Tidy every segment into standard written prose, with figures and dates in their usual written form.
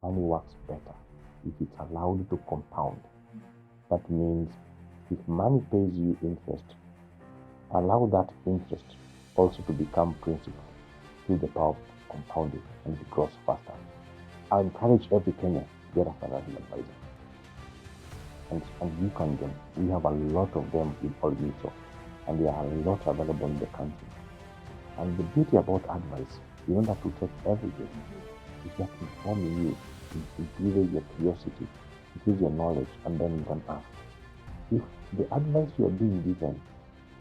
money works better if it's allowed to compound. That means if money pays you interest, allow that interest also to become principal through the power of compounding, and it grows faster. I encourage every Kenyan to get a financial advisor. And you can get. We have a lot of them in Old Mutual, and there are a lot available in the country. And the beauty about advice, you don't have to take everything. It's just informing you, increases your curiosity, increases your knowledge, and then you can ask. If the advice you are being given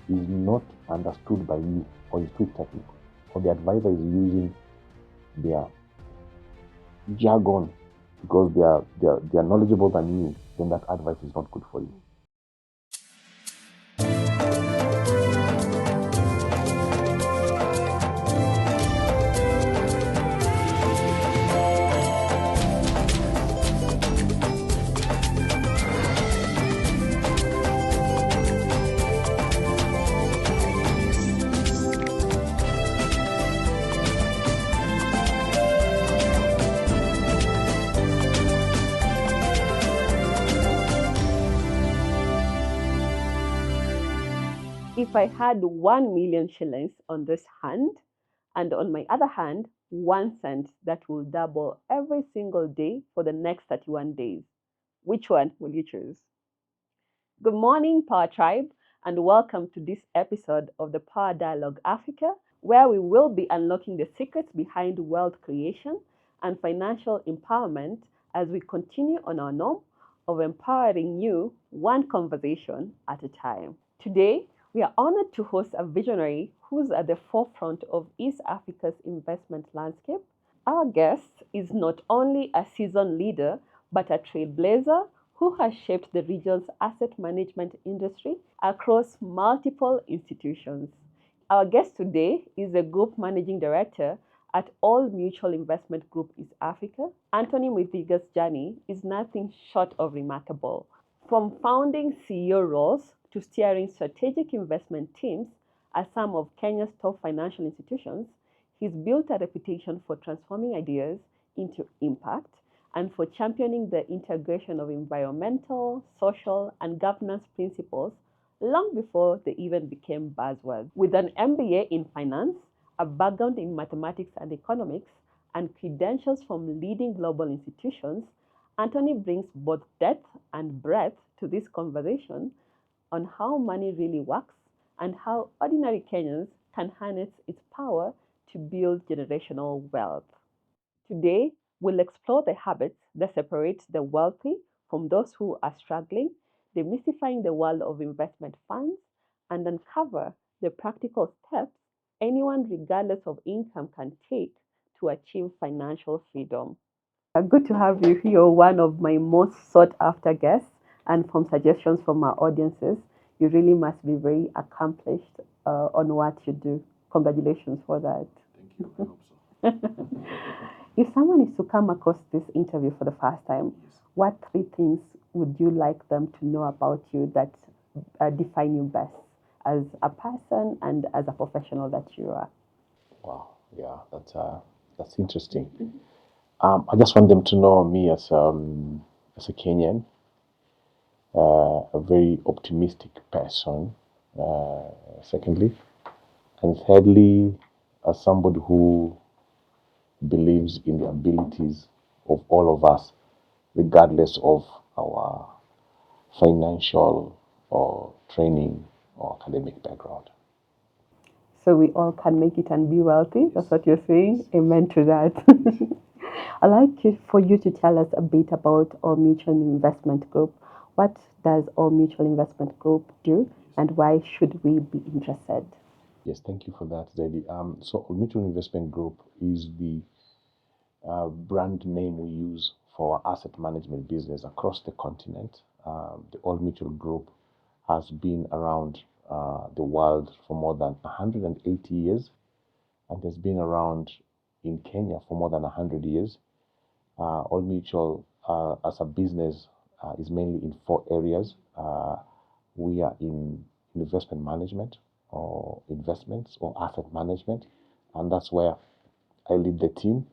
is not understood by you, or is too technical, or the advisor is using their jargon because they are knowledgeable than you, then that advice is not good for you. If I had 1 million shillings on this hand, and on my other hand, 1 cent that will double every single day for the next 31 days, which one will you choose? Good morning, Power Tribe, and welcome to this episode of the Power Dialogue Africa, where we will be unlocking the secrets behind wealth creation and financial empowerment as we continue on our norm of empowering you one conversation at a time. Today, we are honored to host a visionary who's at the forefront of East Africa's investment landscape. Our guest is not only a seasoned leader, but a trailblazer who has shaped the region's asset management industry across multiple institutions. Our guest today is the Group Managing Director at All Mutual Investment Group East Africa. Anthony Mwithiga's journey is nothing short of remarkable. From founding CEO roles to steering strategic investment teams at some of Kenya's top financial institutions, he's built a reputation for transforming ideas into impact and for championing the integration of environmental, social, and governance principles long before they even became buzzwords. With an MBA in finance, a background in mathematics and economics, and credentials from leading global institutions, Anthony brings both depth and breadth to this conversation on how money really works and how ordinary Kenyans can harness its power to build generational wealth. Today, we'll explore the habits that separate the wealthy from those who are struggling, demystifying the world of investment funds, and uncover the practical steps anyone, regardless of income, can take to achieve financial freedom. Good to have you. You're one of my most sought after guests, and from suggestions from our audiences, you really must be very accomplished on what you do. Congratulations for that. Thank you. I hope so. If someone is to come across this interview for the first time, what 3 things would you like them to know about you that define you best as a person and as a professional that you are? Wow, yeah, that's interesting. I just want them to know me as a Kenyan, a very optimistic person. Secondly, and thirdly, as somebody who believes in the abilities of all of us, regardless of our financial or training or academic background. So we all can make it and be wealthy. That's what you're saying. Amen to that. I'd like for you to tell us a bit about All Mutual Investment Group. What does All Mutual Investment Group do, and why should we be interested? Yes, thank you for that, Zadie. So All Mutual Investment Group is the brand name we use for our asset management business across the continent. The All Mutual Group has been around the world for more than 180 years and has been around in Kenya for more than 100 years. All Mutual, as a business, is mainly in 4 areas. We are in investment management or investments or asset management, and that's where I lead the team.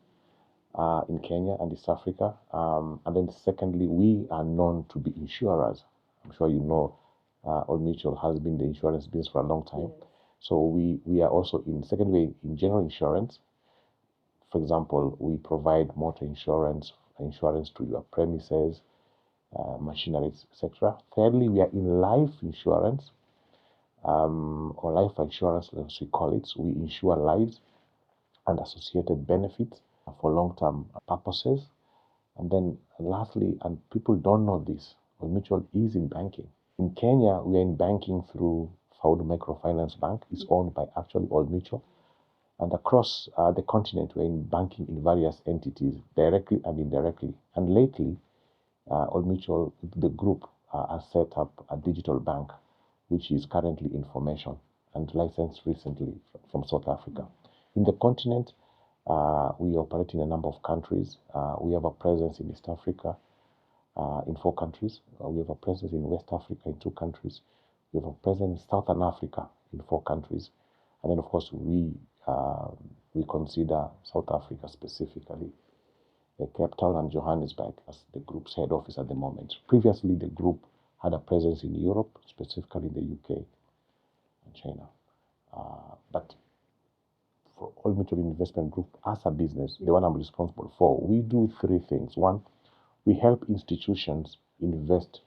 in Kenya and East Africa. And then secondly, we are known to be insurers. I'm sure you know Old Mutual has been the insurance business for a long time. Yes. So we are also secondly, in general insurance. For example, we provide motor insurance to your premises, machinery, etc. Thirdly, we are in life insurance, or life insurance, as we call it. We insure lives and associated benefits for long-term purposes. And then lastly, and people don't know this, Old Mutual is in banking. In Kenya, we are in banking through Ford Microfinance Bank. It's owned by actually Old Mutual. And across the continent, we're in banking in various entities, directly and indirectly. And lately, Old Mutual, the group, has set up a digital bank, which is currently in formation and licensed recently from South Africa. In the continent, we operate in a number of countries. We have a presence in East Africa in 4 countries. We have a presence in West Africa in 2 countries. We have a presence in Southern Africa in 4 countries. And then, of course, we consider South Africa specifically, Cape Town and Johannesburg as the group's head office at the moment. Previously, the group had a presence in Europe, specifically in the UK and China. But for Old Mutual Investment Group, as a business, the one I'm responsible for, we do 3 things. One, we help institutions invest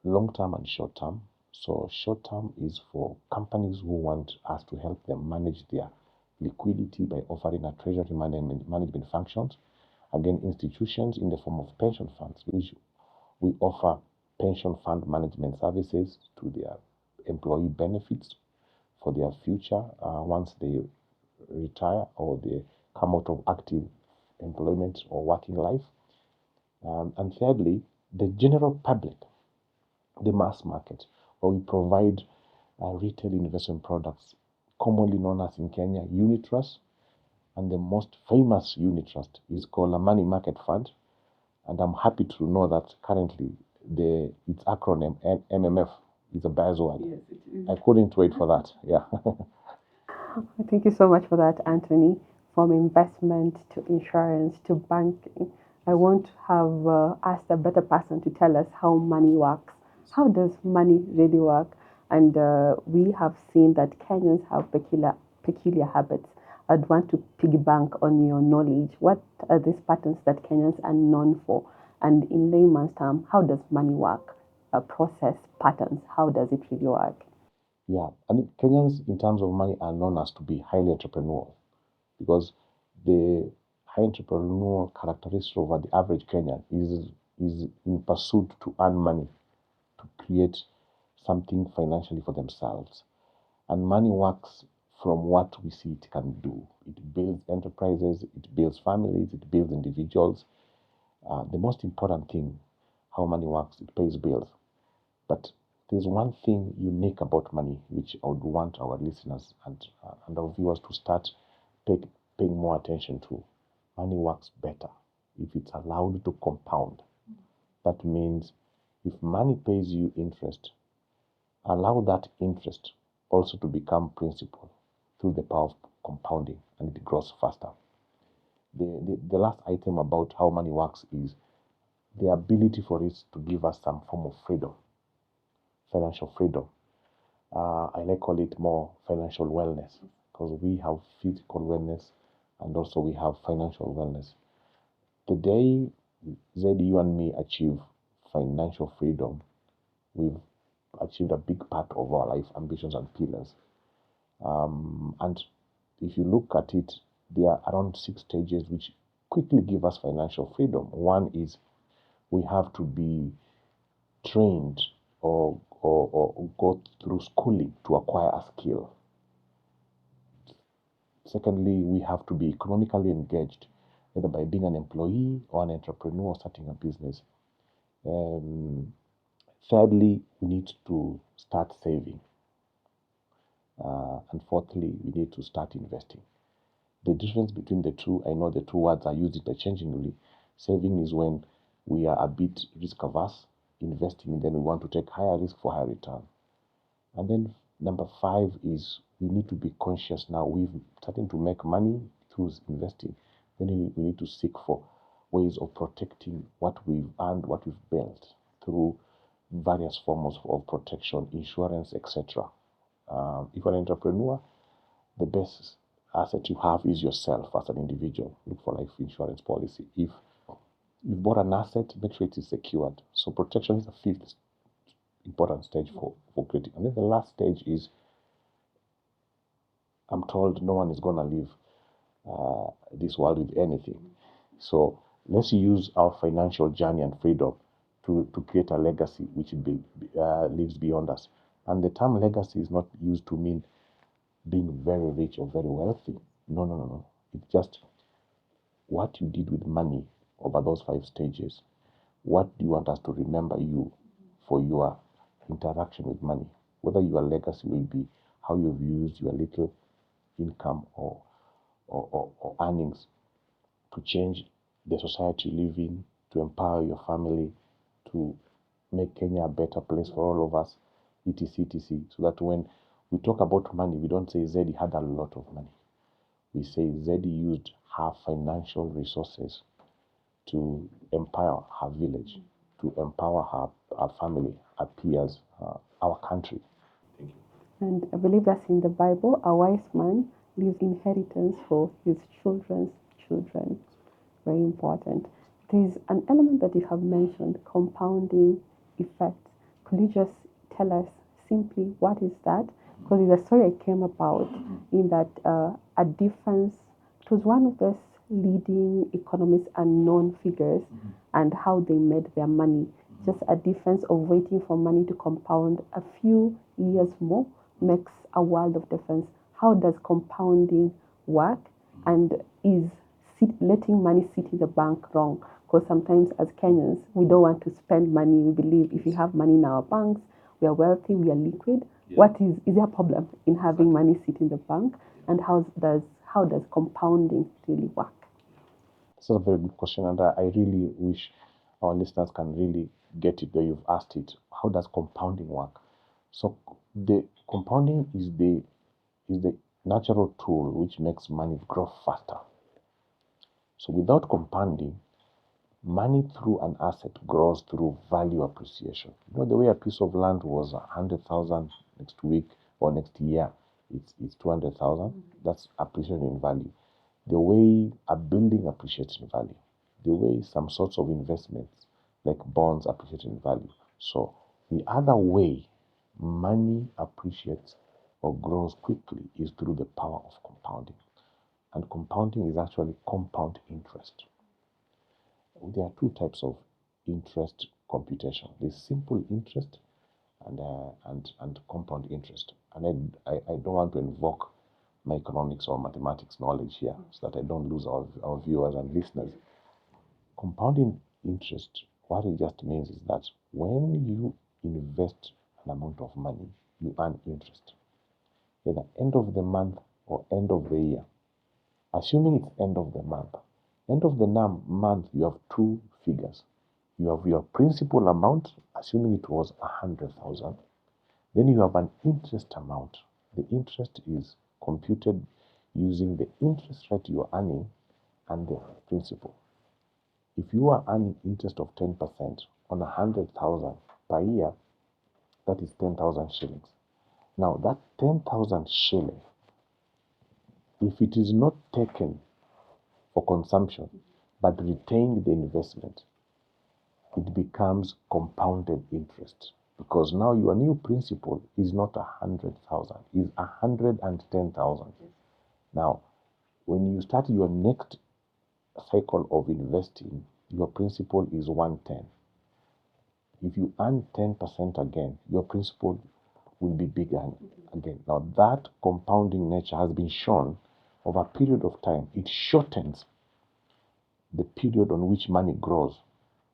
long-term and short-term. So short-term is for companies who want us to help them manage their liquidity by offering a treasury management functions. Again, institutions in the form of pension funds, which we offer pension fund management services to their employee benefits for their future once they retire or they come out of active employment or working life. And thirdly, the general public, the mass market, where we provide retail investment products, commonly known as in Kenya, unit trust. And the most famous unit trust is called a money market fund. And I'm happy to know that currently its acronym MMF is a buzzword. Yes, it is. I couldn't wait for that. Yeah. Thank you so much for that, Anthony. From investment to insurance to banking, I want to have asked a better person to tell us how money works. How does money really work? And we have seen that Kenyans have peculiar habits. I'd want to piggyback on your knowledge. What are these patterns that Kenyans are known for? And in layman's term, how does money work? Process patterns. How does it really work? Yeah. I mean, Kenyans, in terms of money, are known as to be highly entrepreneurial because the high entrepreneurial characteristic of the average Kenyan is in pursuit to earn money, to create something financially for themselves. And money works from what we see it can do. It builds enterprises, it builds families, it builds individuals. The most important thing, how money works, it pays bills. But there's one thing unique about money which I would want our listeners and our viewers to start paying more attention to. Money works better if it's allowed to compound. That means if money pays you interest, allow that interest also to become principal through the power of compounding, and it grows faster. The last item about how money works is the ability for it to give us some form of freedom, financial freedom. I like call it more financial wellness because we have physical wellness and also we have financial wellness. The day Zed, you and me achieve financial freedom, we've achieved a big part of our life ambitions and pillars. And if you look at it, there are around 6 stages which quickly give us financial freedom. One is we have to be trained or go through schooling to acquire a skill. Secondly, we have to be economically engaged, either by being an employee or an entrepreneur starting a business. Thirdly, we need to start saving. And fourthly, we need to start investing. The difference between the two, I know the two words are used interchangeably. Saving is when we are a bit risk averse. Investing, then we want to take higher risk for higher return. And then number 5 is we need to be conscious now. We've starting to make money through investing. then we need to seek for ways of protecting what we've earned, what we've built through various forms of protection, insurance, etc. If you're an entrepreneur, the best asset you have is yourself as an individual. Look for life insurance policy. If you've bought an asset, make sure it is secured. So protection is the fifth important stage for creating. And then the last stage is, I'm told no one is going to leave this world with anything. So let's use our financial journey and freedom to create a legacy which lives beyond us. And the term legacy is not used to mean being very rich or very wealthy. No. It's just what you did with money over those 5 stages. What do you want us to remember you for your interaction with money? Whether your legacy will be how you've used your little income or earnings to change the society you live in, to empower your family, to make Kenya a better place for all of us, etc. So that when we talk about money, we don't say Zeddy had a lot of money. We say Zeddy used her financial resources to empower her village, to empower her family, her peers, our country. Thank you. And I believe that's in the Bible. A wise man leaves inheritance for his children's children. Very important. There's an element that you have mentioned, compounding effect. Could you just tell us simply what is that? Because it's a story I came about in that a difference. It was one of those leading economists and known figures and how they made their money. Just a difference of waiting for money to compound a few years more makes a world of difference. How does compounding work, and is letting money sit in the bank wrong? Because sometimes as Kenyans, we don't want to spend money. We believe if we have money in our banks, we are wealthy, we are liquid. Yeah. What is there a problem in having money sit in the bank? And how does compounding really work? This is a very good question, and I really wish our listeners can really get it the way you've asked it. How does compounding work? So the compounding is the natural tool which makes money grow faster. So without compounding, money through an asset grows through value appreciation. You know, the way a piece of land was 100,000 next week or next year, it's 200,000. That's appreciation in value. The way a building appreciates in value. The way some sorts of investments like bonds appreciate in value. So the other way money appreciates or grows quickly is through the power of compounding. And compounding is actually compound interest. There are 2 types of interest computation. There's simple interest and compound interest. And I don't want to invoke my economics or mathematics knowledge here so that I don't lose our viewers and listeners. Compounding interest, what it just means is that when you invest an amount of money, you earn interest. At the end of the month or end of the year, assuming it's end of the month, you have 2 figures. You have your principal amount, assuming it was 100,000. Then you have an interest amount. The interest is computed using the interest rate you are earning and the principal. If you are earning interest of 10% on 100,000 per year, that is 10,000 shillings. Now that 10,000 shillings, if it is not taken for consumption, but retained the investment, it becomes compounded interest. Because now your new principal is not 100,000, is 110,000. Now, when you start your next cycle of investing, your principal is 110. If you earn 10% again, your principal will be bigger again. Now, that compounding nature has been shown over a period of time. It shortens the period on which money grows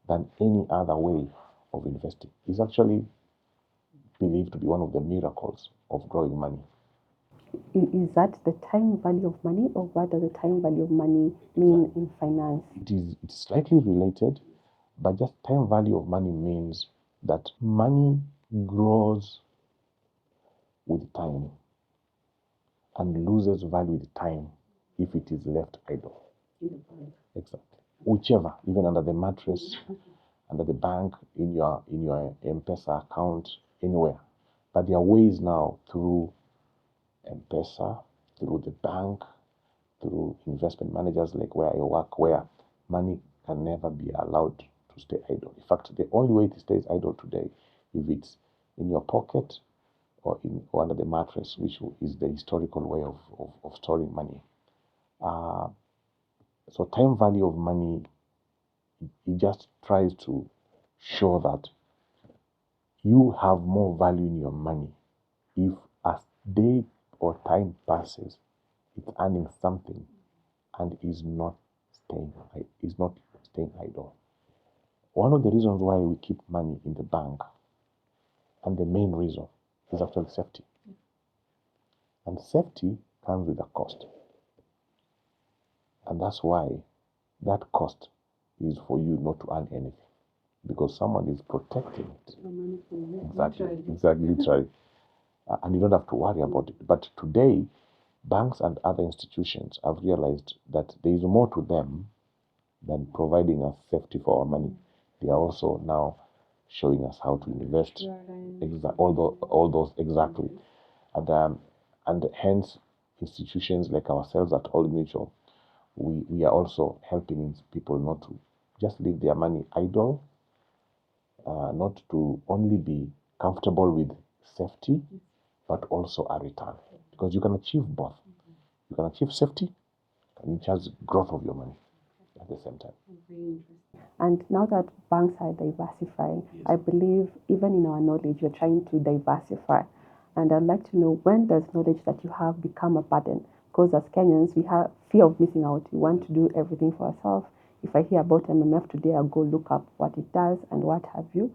than any other way of investing. It's actually believed to be one of the miracles of growing money. Is that the time value of money, or what does the time value of money mean in finance? It's slightly related, but just time value of money means that money grows with time and loses value with time if it is left idle. Exactly. Whichever, even under the mattress, under the bank, in your M-Pesa account, anywhere. But there are ways now through M-Pesa, through the bank, through investment managers like where I work, where money can never be allowed to stay idle. In fact, the only way it stays idle today, if it's in your pocket or under the mattress, which is the historical way of storing money. So time value of money, it just tries to show that you have more value in your money if as day or time passes, it's earning something and is not staying idle. One of the reasons why we keep money in the bank, and the main reason, is actually safety. And safety comes with a cost. And that's why that cost is for you not to earn anything. Because someone is protecting it. Exactly, literally. And you don't have to worry about it. But today, banks and other institutions have realized that there is more to them than providing us safety for our money. They are also now showing us how to invest. All those exactly. And hence, institutions like ourselves at Old Mutual, we are also helping people not to just leave their money idle, not to only be comfortable with safety, but also a return. Because you can achieve both. You can achieve safety and just growth of your money at the same time. And now that banks are diversifying, I believe even in our knowledge, you're trying to diversify. And I'd like to know, when does knowledge that you have become a burden? Because as Kenyans, we have fear of missing out. We want to do everything for ourselves. If I hear about MMF today, I'll go look up what it does and what have you.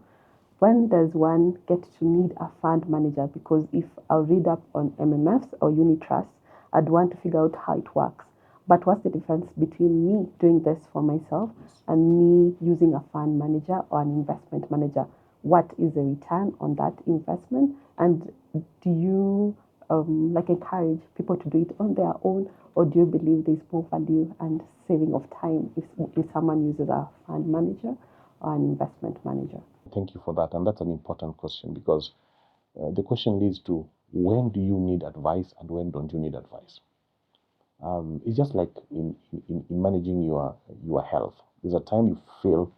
When does one get to need a fund manager? Because if I'll read up on MMFs or unit trusts, I'd want to figure out how it works. But what's the difference between me doing this for myself and me using a fund manager or an investment manager? What is the return on that investment? And do you encourage people to do it on their own, or do you believe there's more value and saving of time if someone uses a fund manager or an investment manager? Thank you for that. And that's an important question, because the question leads to, when do you need advice and when don't you need advice? It's just like in managing your health. There's a time you feel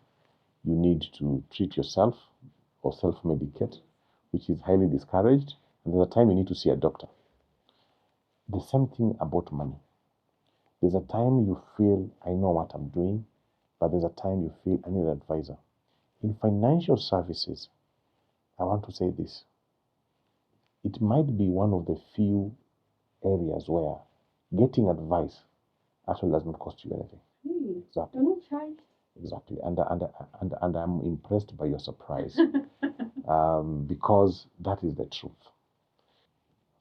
you need to treat yourself or self-medicate, which is highly discouraged, and there's a time you need to see a doctor. The same thing about money. There's a time you feel, I know what I'm doing, but there's a time you feel, I need an advisor. In financial services, I want to say this. It might be one of the few areas where getting advice actually does not cost you anything. Really? Exactly. You're not charged? Exactly. And I'm impressed by your surprise. Because that is the truth.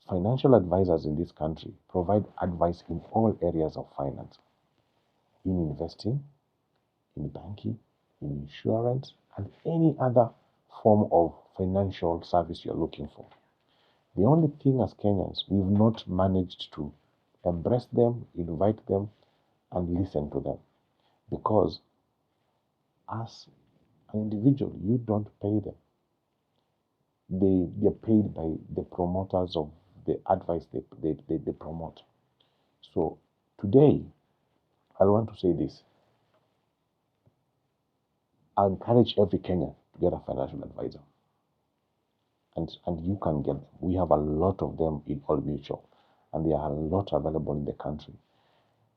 Financial advisors in this country provide advice in all areas of finance, in investing, in banking, in insurance, and any other form of financial service you're looking for. The only thing as Kenyans, we've not managed to embrace them, invite them, and listen to them. Because as an individual, you don't pay them. They're paid by the promoters of the advice they promote. So today, I want to say this. I encourage every Kenyan to get a financial advisor. And you can get them. We have a lot of them in Old Mutual, and there are a lot available in the country.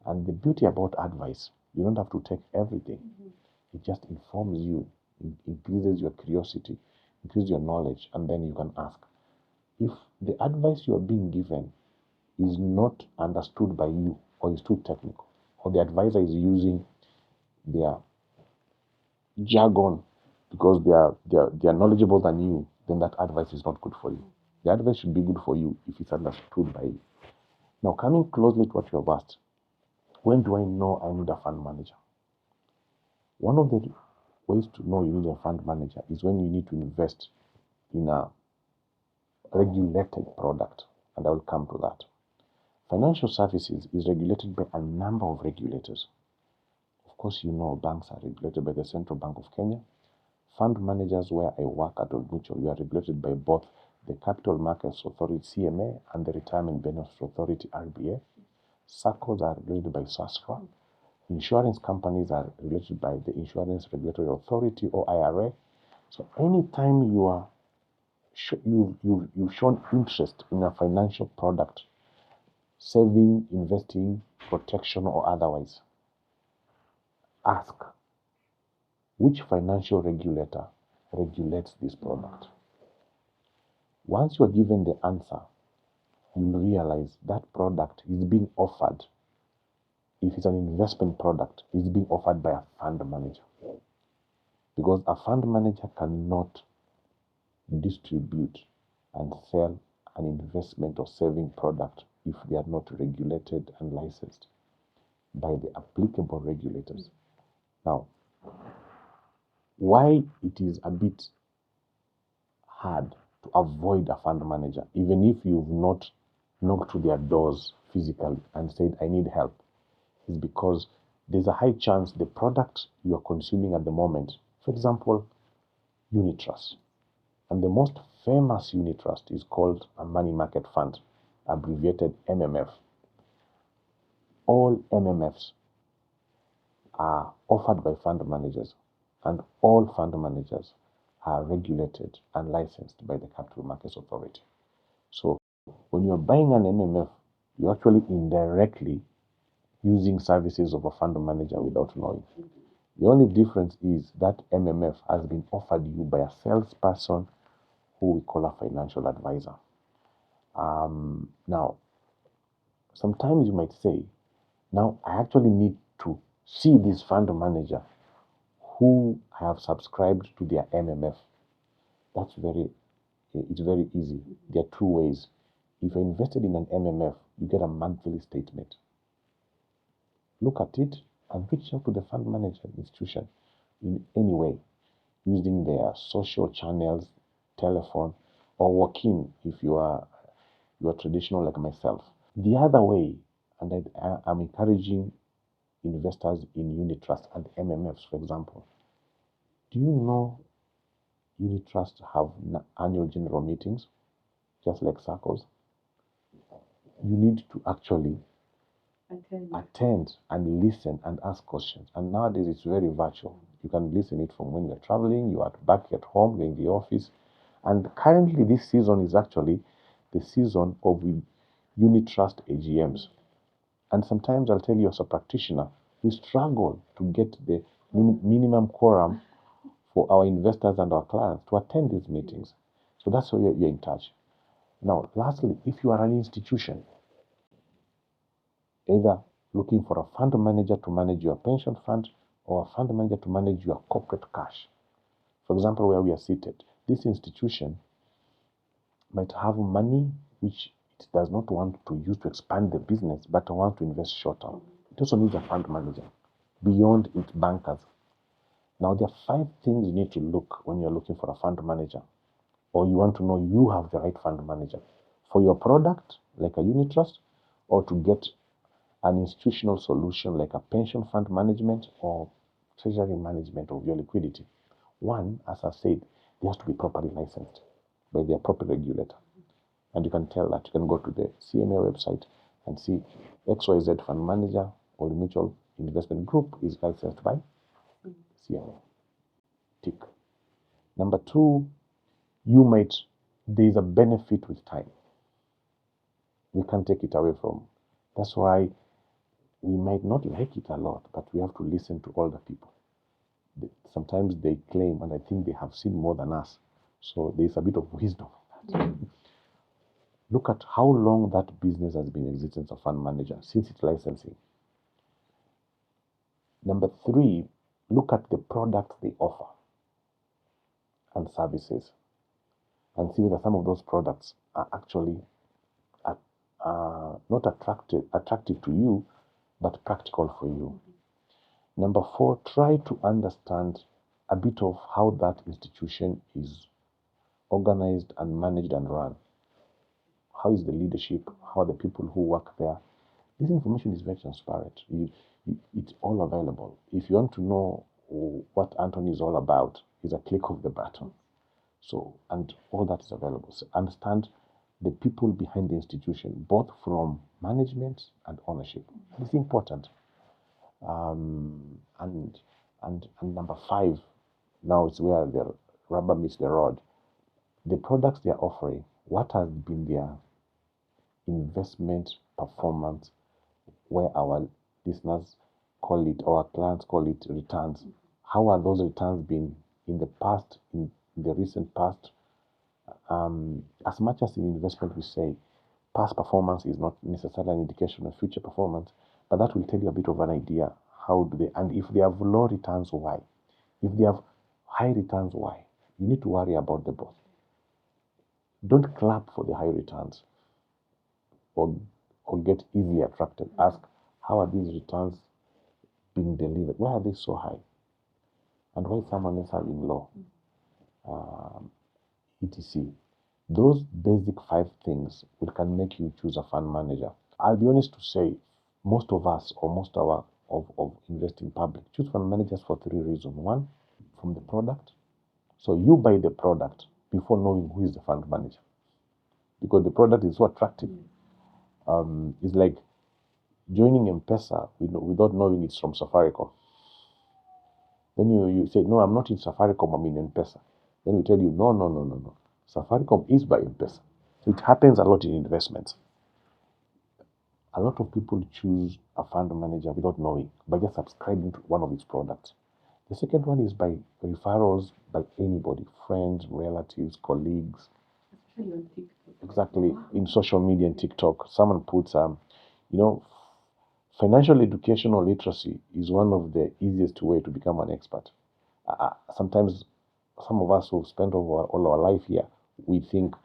And the beauty about advice, you don't have to take everything. It just informs you, it increases your curiosity, increases your knowledge, and then you can ask. If the advice you are being given is not understood by you, or is too technical, or the advisor is using their jargon because they are knowledgeable than you, then that advice is not good for you. The advice should be good for you if it's understood by you. Now, coming closely to what you have asked, when do I know I need a fund manager? One of the ways to know you need a fund manager is when you need to invest in a regulated product, and I will come to that. Financial services is regulated by a number of regulators. Of course, you know banks are regulated by the Central Bank of Kenya. Fund managers where I work at Old Mutual, we are regulated by both the Capital Markets Authority, CMA, and the Retirement Benefits Authority, RBA. Saccos are regulated by SASFA. Insurance companies are regulated by the Insurance Regulatory Authority, or IRA. So anytime you've shown interest in a financial product, saving, investing, protection, or otherwise, ask which financial regulator regulates this product. Once you are given the answer, you'll realize that product is being offered. If it's an investment product, it's being offered by a fund manager. Because a fund manager cannot distribute and sell an investment or saving product if they are not regulated and licensed by the applicable regulators. Now, why it is a bit hard to avoid a fund manager, even if you've not knocked to their doors physically and said, I need help, is because there's a high chance the product you are consuming at the moment, for example, unit trust. And the most famous unit trust is called a money market fund, abbreviated MMF. All MMFs are offered by fund managers, and all fund managers are regulated and licensed by the Capital Markets Authority. So when you're buying an MMF, you're actually indirectly using services of a fund manager without knowing. The only difference is that MMF has been offered you by a salesperson who we call a financial advisor. Now, sometimes you might say, now I actually need to see this fund manager who have subscribed to their MMF. It's very easy. There are two ways. If you're invested in an MMF, you get a monthly statement. Look at it and reach out to the fund manager institution in any way, using their social channels, telephone, or walk in if you are traditional like myself. The other way, and I'm encouraging investors in unit trust and MMFs, for example. Do you know unit trusts have annual general meetings, just like Saccos? You need to actually attend and listen and ask questions. And nowadays it's very virtual. You can listen it from when you're traveling, you are back at home, you're in the office. And currently this season is actually the season of unit trust AGMs. And sometimes I'll tell you, as a practitioner, we struggle to get the minimum quorum for our investors and our clients to attend these meetings. So that's why you're in touch. Now, lastly, if you are an institution, either looking for a fund manager to manage your pension fund or a fund manager to manage your corporate cash. For example, where we are seated, this institution might have money which it does not want to use to expand the business, but want to invest short term. It also needs a fund manager beyond its bankers. Now, there are 5 things you need to look when you're looking for a fund manager, or you want to know you have the right fund manager for your product, like a unit trust, or to get an institutional solution like a pension fund management or treasury management of your liquidity. One, as I said, they have to be properly licensed by the appropriate regulator. And you can tell that. You can go to the CMA website and see XYZ fund manager or the mutual investment group is licensed by CMA. Tick. Number 2, there is a benefit with time. We can't take it away from. That's why we might not like it a lot, but we have to listen to older people. Sometimes they claim, and I think they have seen more than us. So there's a bit of wisdom. Look at how long that business has been in existence of fund manager since its licensing. Number 3, look at the products they offer and services and see whether some of those products are actually not attractive to you, but practical for you. Number 4, try to understand a bit of how that institution is organized and managed and run. How is the leadership? How are the people who work there? This information is very transparent. It's all available. If you want to know what Anthony is all about, it's a click of the button. So, and all that is available. So understand the people behind the institution, both from management and ownership. It's important. And number 5, now it's where the rubber meets the road. The products they are offering, what has been their investment performance, where our listeners call it, or our clients call it, returns. How are those returns been in the past, in the recent past? As much as in investment we say past performance is not necessarily an indication of future performance, but that will tell you a bit of an idea. How do they, and if they have low returns, why? If they have high returns, why? You need to worry about the both. Don't clap for the high returns or get easily attracted. Ask, how are these returns being delivered? Why are they so high? And why someone else having low? etc. Those basic 5 things can make you choose a fund manager. I'll be honest to say, most of us, or most of investing public, choose fund managers for 3 reasons. 1, from the product. So you buy the product before knowing who is the fund manager, because the product is so attractive. It's like joining M-Pesa without knowing it's from Safaricom. Then you say, no, I'm not in Safaricom, I'm in M-Pesa. Then we tell you, no. Safaricom is by M-Pesa. So it happens a lot in investments. A lot of people choose a fund manager without knowing, by just subscribing to one of its products. The second one is by referrals by anybody, friends, relatives, colleagues. Exactly. In social media and TikTok, someone puts, financial education or literacy is one of the easiest way to become an expert. Sometimes some of us who spent all our life here, we think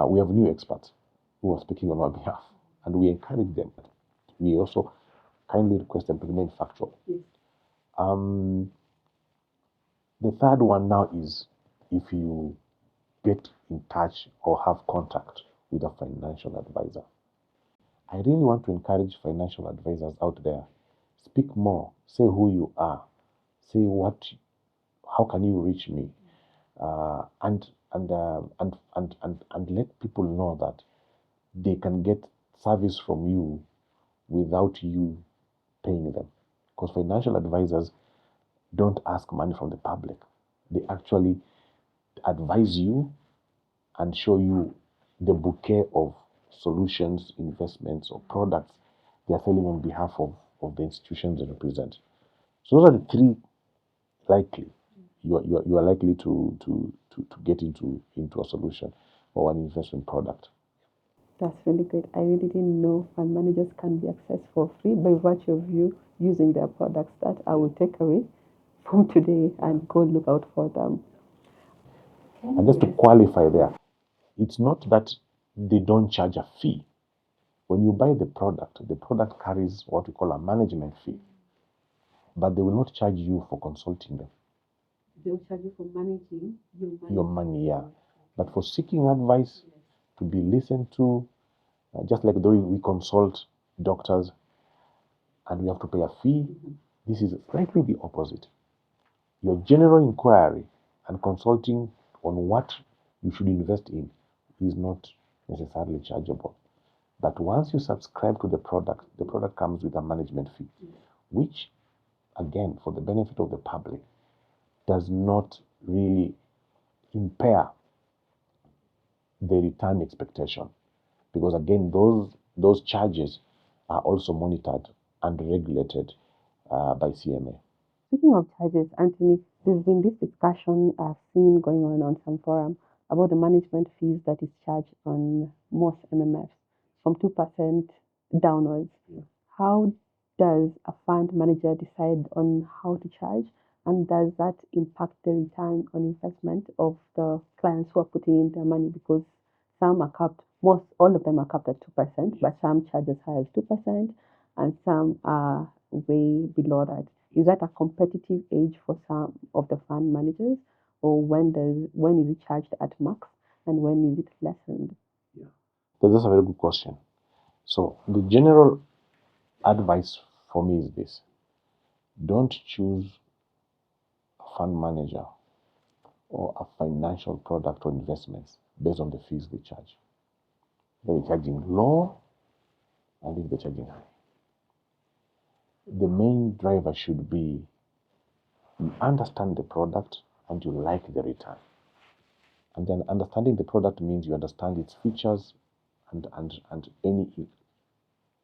we have new experts who are speaking on our behalf, and we encourage them. We also kindly request them to remain factual. Yes. The third one now is if you get in touch or have contact with a financial advisor. I really want to encourage financial advisors out there. Speak more. Say who you are. Say how can you reach me? And let people know that they can get service from you without you paying them. Because financial advisors don't ask money from the public. They actually advise you and show you the bouquet of solutions, investments, or products they are selling on behalf of the institutions they represent. So those are the 3 likely you are likely to get into a solution or an investment product. That's really great. I really didn't know fund managers can be accessed for free by virtue of you using their products. That I will take away from today and go look out for them. And just to qualify there, it's not that they don't charge a fee. When you buy the product carries what we call a management fee. But they will not charge you for consulting them. They will charge you for managing your money, yeah. But for seeking advice, to be listened to, just like the way we consult doctors and we have to pay a fee, this is slightly the opposite. Your general inquiry and consulting on what you should invest in is not necessarily chargeable. But once you subscribe to the product comes with a management fee, which, again, for the benefit of the public, does not really impair the return expectation. Because, again, those charges are also monitored and regulated by CMA. Speaking of charges, Anthony, there's been this discussion I've seen going on some forum about the management fees that is charged on most MMFs from 2% downwards. Yeah. How does a fund manager decide on how to charge? And does that impact the return on investment of the clients who are putting in their money? Because some are capped, all of them are capped at 2%, but some charge as high as 2%, and some are way below that. Is that a competitive edge for some of the fund managers, or when is it charged at max and when is it lessened? Yeah, that's a very good question. So the general advice for me is this: don't choose a fund manager or a financial product or investments based on the fees they charge. They're charging low, and if they're charging high. The main driver should be you understand the product and you like the return. And then understanding the product means you understand its features and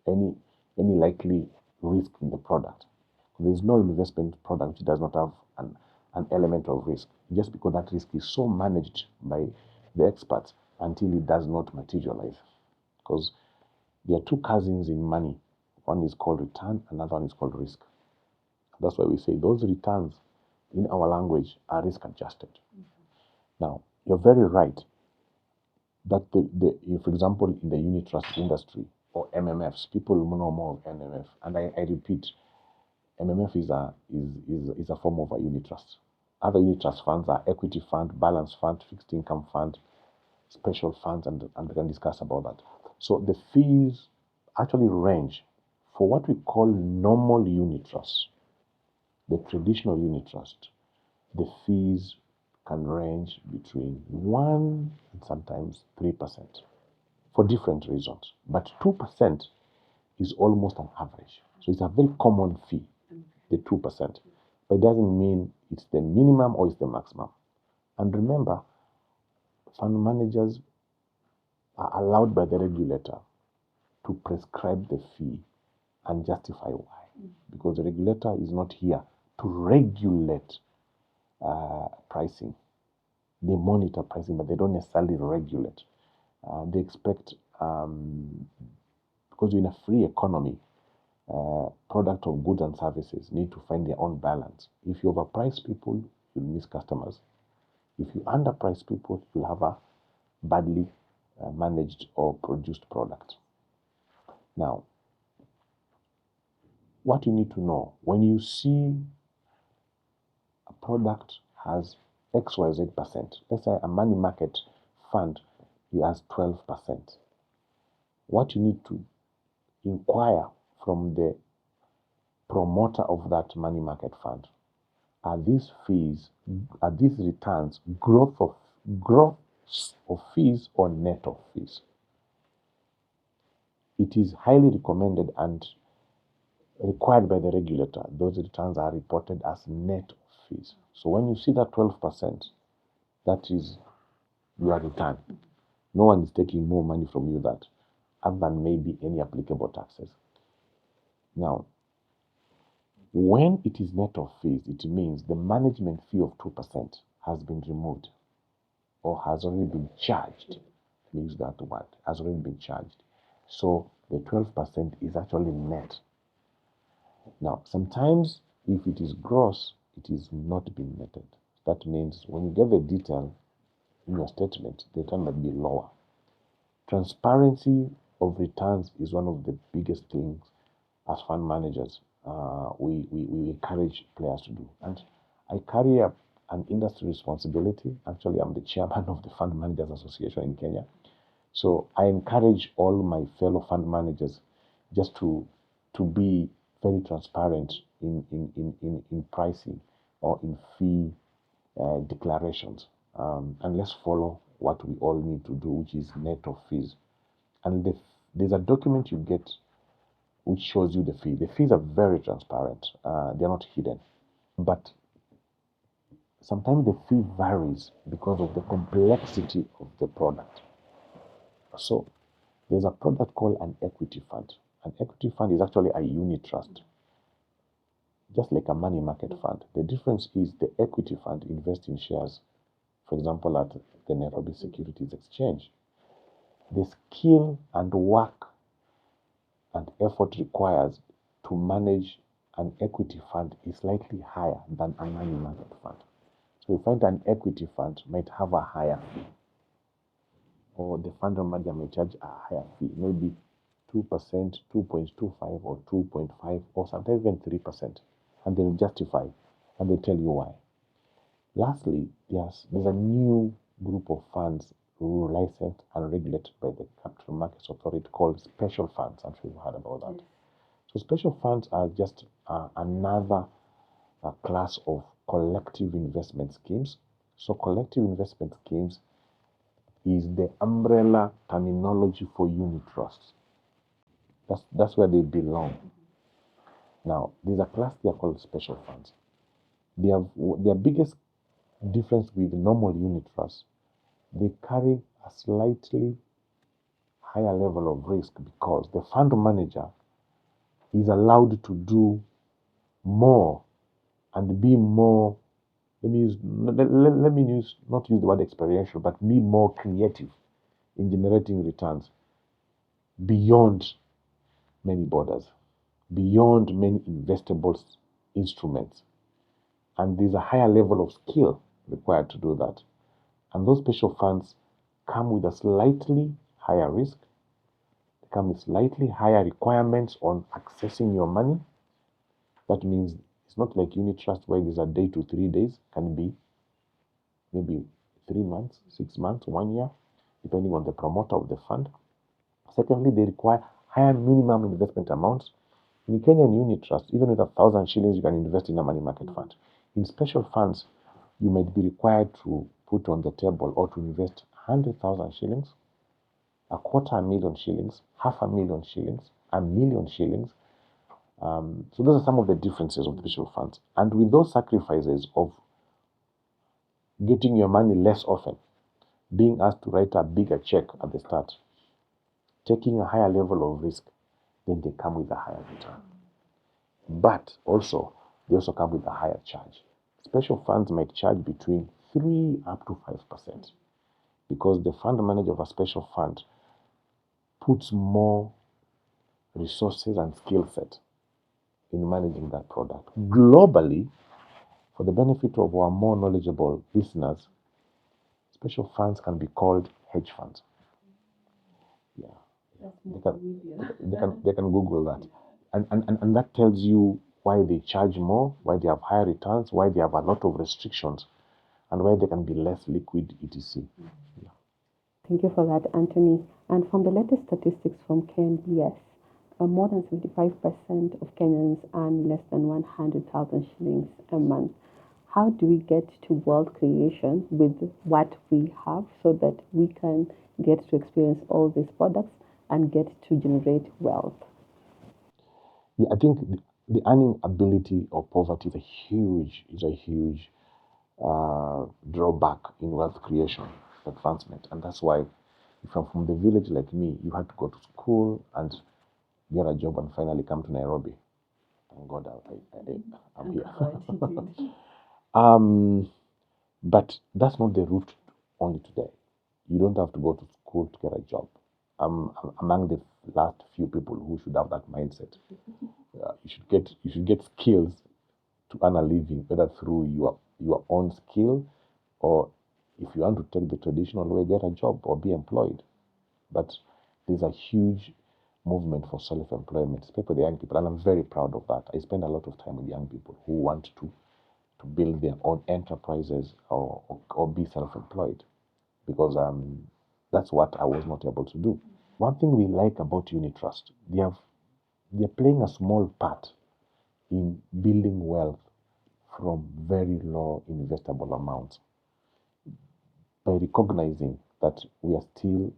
any likely risk in the product. There's no investment product which does not have an element of risk, just because that risk is so managed by the experts until it does not materialize. Because there are two cousins in money. One is called return, another one is called risk. That's why we say those returns in our language are risk adjusted. Now, you're very right that for example, in the unit trust industry or MMFs, people know more of MMF. And I repeat, MMF is a form of a unit trust. Other unit trust funds are equity fund, balance fund, fixed income fund, special funds, and we can discuss about that. So the fees actually range for what we call normal unit trusts. The traditional unit trust, the fees can range between 1% and sometimes 3% for different reasons. But 2% is almost an average. So it's a very common fee, the 2%. But it doesn't mean it's the minimum or it's the maximum. And remember, fund managers are allowed by the regulator to prescribe the fee and justify why. Because the regulator is not here to regulate pricing. They monitor pricing, but they don't necessarily regulate. They expect, because we're in a free economy, product of goods and services need to find their own balance. If you overprice people, you'll miss customers. If you underprice people, you'll have a badly managed or produced product. Now, what you need to know, when you see a product has XYZ%, let's say a money market fund, it has 12%. What you need to inquire from the promoter of that money market fund, are these fees, are these returns growth of fees or net of fees? It is highly recommended and required by the regulator. Those returns are reported as net of fees. So when you see that 12%, that is your return. No one is taking more money from you that, other than maybe any applicable taxes. Now, when it is net of fees, it means the management fee of 2% has been removed or has already been charged. Let me use that word, has already been charged. So the 12% is actually net. Now, sometimes if it is gross, it is not being netted. That means when you get the detail in your statement, the return might be lower. Transparency of returns is one of the biggest things as fund managers we encourage players to do. And I carry an industry responsibility. Actually, I'm the chairman of the Fund Managers Association in Kenya. So I encourage all my fellow fund managers just to be very transparent in pricing or in fee declarations. And let's follow what we all need to do, which is net of fees. And there's a document you get which shows you the fee. The fees are very transparent. They're not hidden. But sometimes the fee varies because of the complexity of the product. So there's a product called an equity fund. An equity fund is actually a unit trust, just like a money market fund. The difference is the equity fund invests in shares, for example, at the Nairobi Securities Exchange. The skill and work and effort required to manage an equity fund is slightly higher than a money market fund. So you find an equity fund might have a higher fee, or the fund manager may charge a higher fee, maybe 2%, 2.25, or 2.5, or sometimes even 3%. And they'll justify, and they tell you why. Lastly, there's a new group of funds licensed and regulated by the Capital Markets Authority called special funds. I'm sure you've heard about that. So special funds are just another class of collective investment schemes. So collective investment schemes is the umbrella terminology for unit trusts. That's where they belong. Now, there's a class they are called special funds. Their biggest difference with normal unit trusts, they carry a slightly higher level of risk because the fund manager is allowed to do more and be more, let me use, not use the word experiential, but be more creative in generating returns beyond many borders, beyond many investable instruments. And there's a higher level of skill required to do that. And those special funds come with a slightly higher risk, they come with slightly higher requirements on accessing your money. That means it's not like unit trust where there's a day to 3 days, can be maybe 3 months, 6 months, 1 year, depending on the promoter of the fund. Secondly, they require higher minimum investment amounts. In Kenyan unit trust, even with 1,000 shillings, you can invest in a money market fund. In special funds, you might be required to put on the table or to invest 100,000 shillings, 250,000 shillings, 500,000 shillings, 1,000,000 shillings. So those are some of the differences of the special funds. And with those sacrifices of getting your money less often, being asked to write a bigger check at the start, taking a higher level of risk, then they come with a higher return. But also, they also come with a higher charge. Special funds might charge between 3 up to 5% because the fund manager of a special fund puts more resources and skill set in managing that product. Globally, for the benefit of our more knowledgeable listeners, special funds can be called hedge funds. Yeah, they can Google that, and that tells you why they charge more, why they have higher returns, why they have a lot of restrictions, and why they can be less liquid, etc. Yeah. Thank you for that, Anthony. And from the latest statistics from KNBS, more than 75% of Kenyans earn less than 100,000 shillings a month. How do we get to wealth creation with what we have so that we can get to experience all these products and get to generate wealth? Yeah, I think the earning ability of poverty is a huge drawback in wealth creation advancement, and that's why if you're from the village like me, you had to go to school and get a job and finally come to Nairobi. Thank God I'm here. But that's not the route only today. You don't have to go to school to get a job. I'm among the last few people who should have that mindset. You should get skills to earn a living, whether through your own skill or if you want to take the traditional way, get a job or be employed. But there's a huge movement for self-employment, especially the young people, and I'm very proud of that. I spend a lot of time with young people who want to build their own enterprises or be self-employed because that's what I was not able to do. One thing we like about unit trust, they're playing a small part in building wealth from very low investable amounts by recognizing that we are still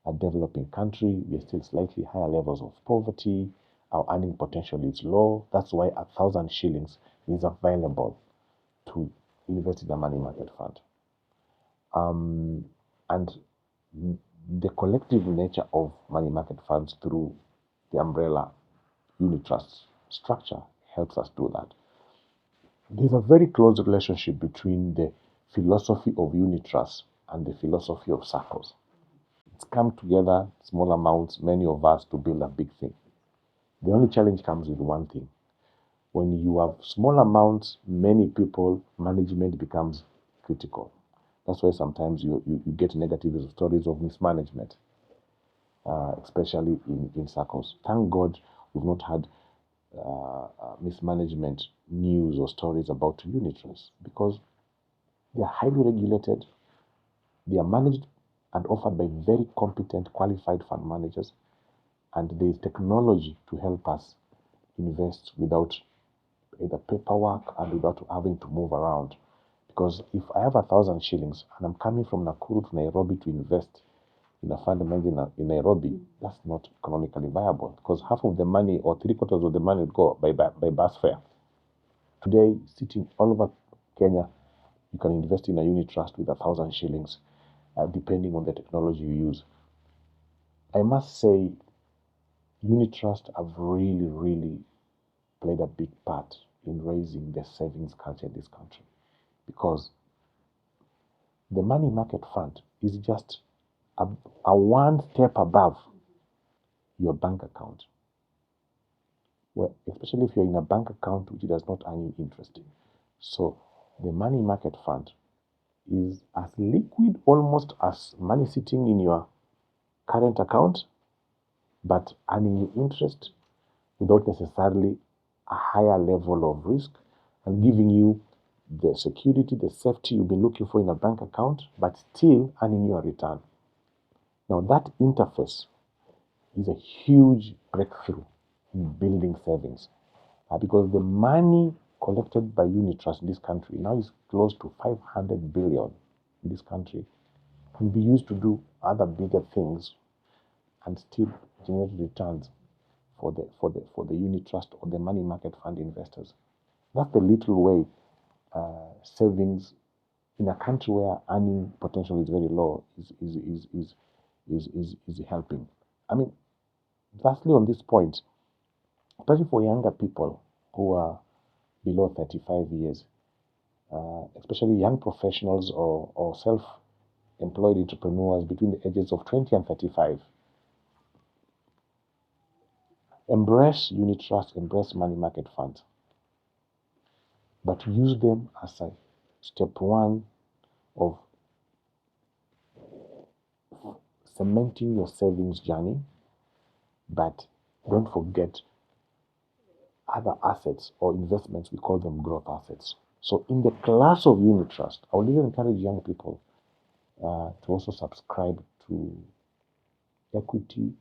a developing country, we are still slightly higher levels of poverty, our earning potential is low. That's why 1,000 shillings is available to invest in a money market fund. And the collective nature of money market funds through the umbrella unit trust structure helps us do that. There's a very close relationship between the philosophy of unit trust and the philosophy of Saccos. It's come together, small amounts, many of us, to build a big thing. The only challenge comes with one thing. When you have small amounts, many people, management becomes critical. That's why sometimes you get negative stories of mismanagement, especially in Saccos. Thank God we've not had mismanagement news or stories about unit trusts because they are highly regulated, they are managed and offered by very competent, qualified fund managers, and there is technology to help us invest without either paperwork and without having to move around. Because if I have 1,000 shillings and I'm coming from Nakuru to Nairobi to invest in a fund manager in Nairobi, that's not economically viable because half of the money or 3/4 of the money would go by bus fare. Today, sitting all over Kenya, you can invest in a unit trust with 1,000 shillings, depending on the technology you use. I must say, unit trusts have really, really played a big part in raising the savings culture in this country because the money market fund is just a one step above your bank account. Well, especially if you're in a bank account which does not earn you interest. So the money market fund is as liquid almost as money sitting in your current account, but earning you interest without necessarily a higher level of risk and giving you the security, the safety you've been looking for in a bank account, but still earning you a return. Now that interface is a huge breakthrough in building savings because the money collected by unit trust in this country now is close to 500 billion in this country can be used to do other bigger things and still generate returns for the unit trust or the money market fund investors. That's the little way savings in a country where earning potential is very low is helping. I mean, lastly on this point, especially for younger people who are below 35 years, especially young professionals or self-employed entrepreneurs between the ages of 20 and 35, embrace unit trust, embrace money market funds, but use them as a step one of cementing your savings journey, but don't forget other assets or investments, we call them growth assets. So in the class of unit trust, I would even encourage young people to also subscribe to equity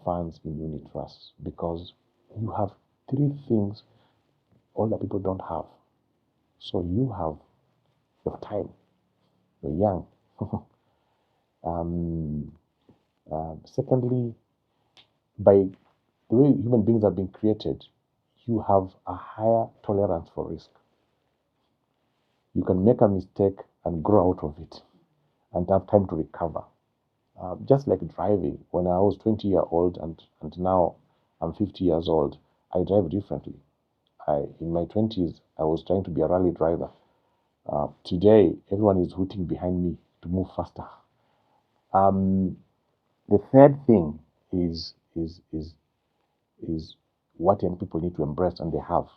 funds in unit trusts because you have three things older people don't have. So you have your time, you're young. Secondly, by the way human beings have been created, you have a higher tolerance for risk. You can make a mistake and grow out of it and have time to recover. Just like driving, when I was 20-year old and now I'm 50 years old, I drive differently. In my 20s, I was trying to be a rally driver. Today, everyone is hooting behind me to move faster. The third thing is what young people need to embrace, and they have,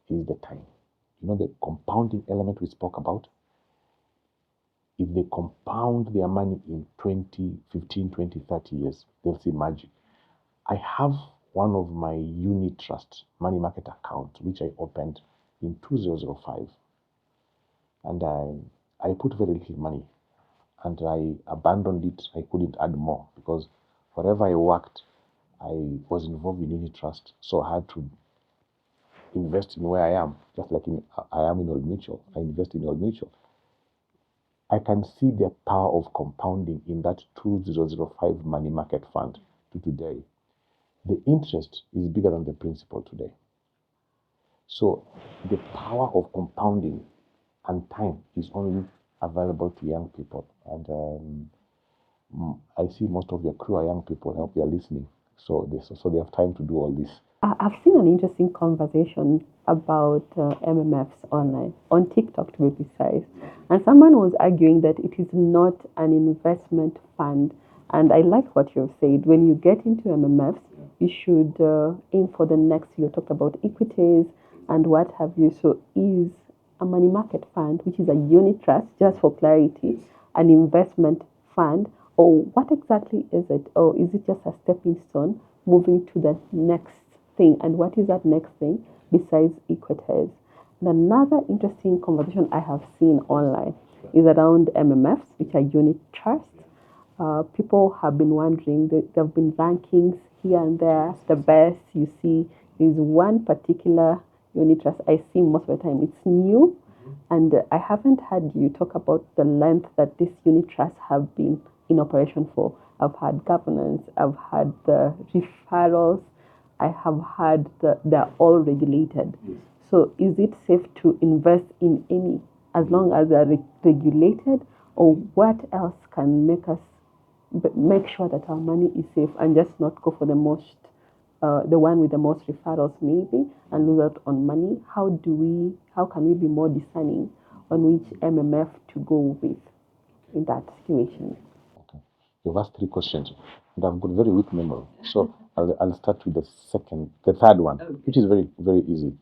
is the time. You know, the compounding element we spoke about? If they compound their money in 20, 15, 20, 30 years, they'll see magic. I have one of my unit trust money market accounts, which I opened in 2005. And I put very little money and I abandoned it. I couldn't add more because wherever I worked, I was involved in unit trust. So I had to invest in where I am, just like I am in Old Mutual. I invest in Old Mutual. I can see the power of compounding in that 2005 money market fund to today. The interest is bigger than the principal today. So the power of compounding and time is only available to young people. And I see most of your crew are young people. I hope they are listening. So they have time to do all this. I've seen an interesting conversation about MMFs online, on TikTok to be precise. And someone was arguing that it is not an investment fund. And I like what you've said. When you get into MMFs, you should aim for the next. You talked about equities and what have you. So is a money market fund, which is a unit trust, just for clarity, an investment fund, or what exactly is it? Or is it just a stepping stone moving to the next thing? And what is that next thing besides equities? And another interesting conversation I have seen online is around MMFs, which are unit trusts. People have been wondering, there have been rankings here and there. The best, you see There's one particular unit trust I see most of the time. It's new, and I haven't heard you talk about the length that these unit trusts have been in operation for. I've had governance, I've had the referrals, I have had they're all regulated. Yes. So is it safe to invest in any as long as they're regulated, or what else can make us make sure that our money is safe and just not go for the one with the most referrals maybe and lose out on money? How can we be more discerning on which MMF to go with in that situation? Okay. You've asked three questions, and I've got very weak memory. So I'll start with the third one, which is very, very easy.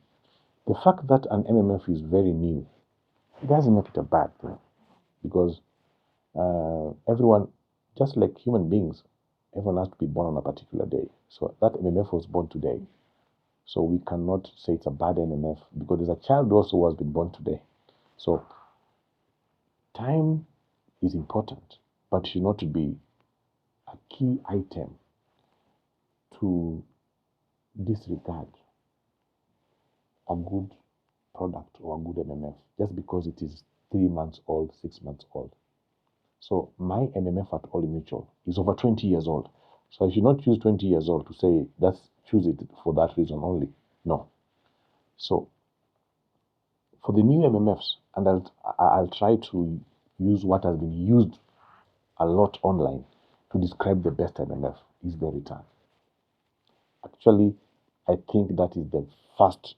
The fact that an MMF is very new doesn't make it a bad thing, because everyone, just like human beings, everyone has to be born on a particular day. So that MMF was born today. So we cannot say it's a bad MMF, because there's a child also who has been born today. So time is important, but should not be a key item to disregard a good product or a good MMF just because it is 3 months old, 6 months old. So my MMF at All Mutual is over 20 years old. So I should not choose 20 years old to say choose it for that reason only. No. So for the new MMFs, and I'll try to use what has been used a lot online to describe the best MMF is the return. Actually, I think that is the first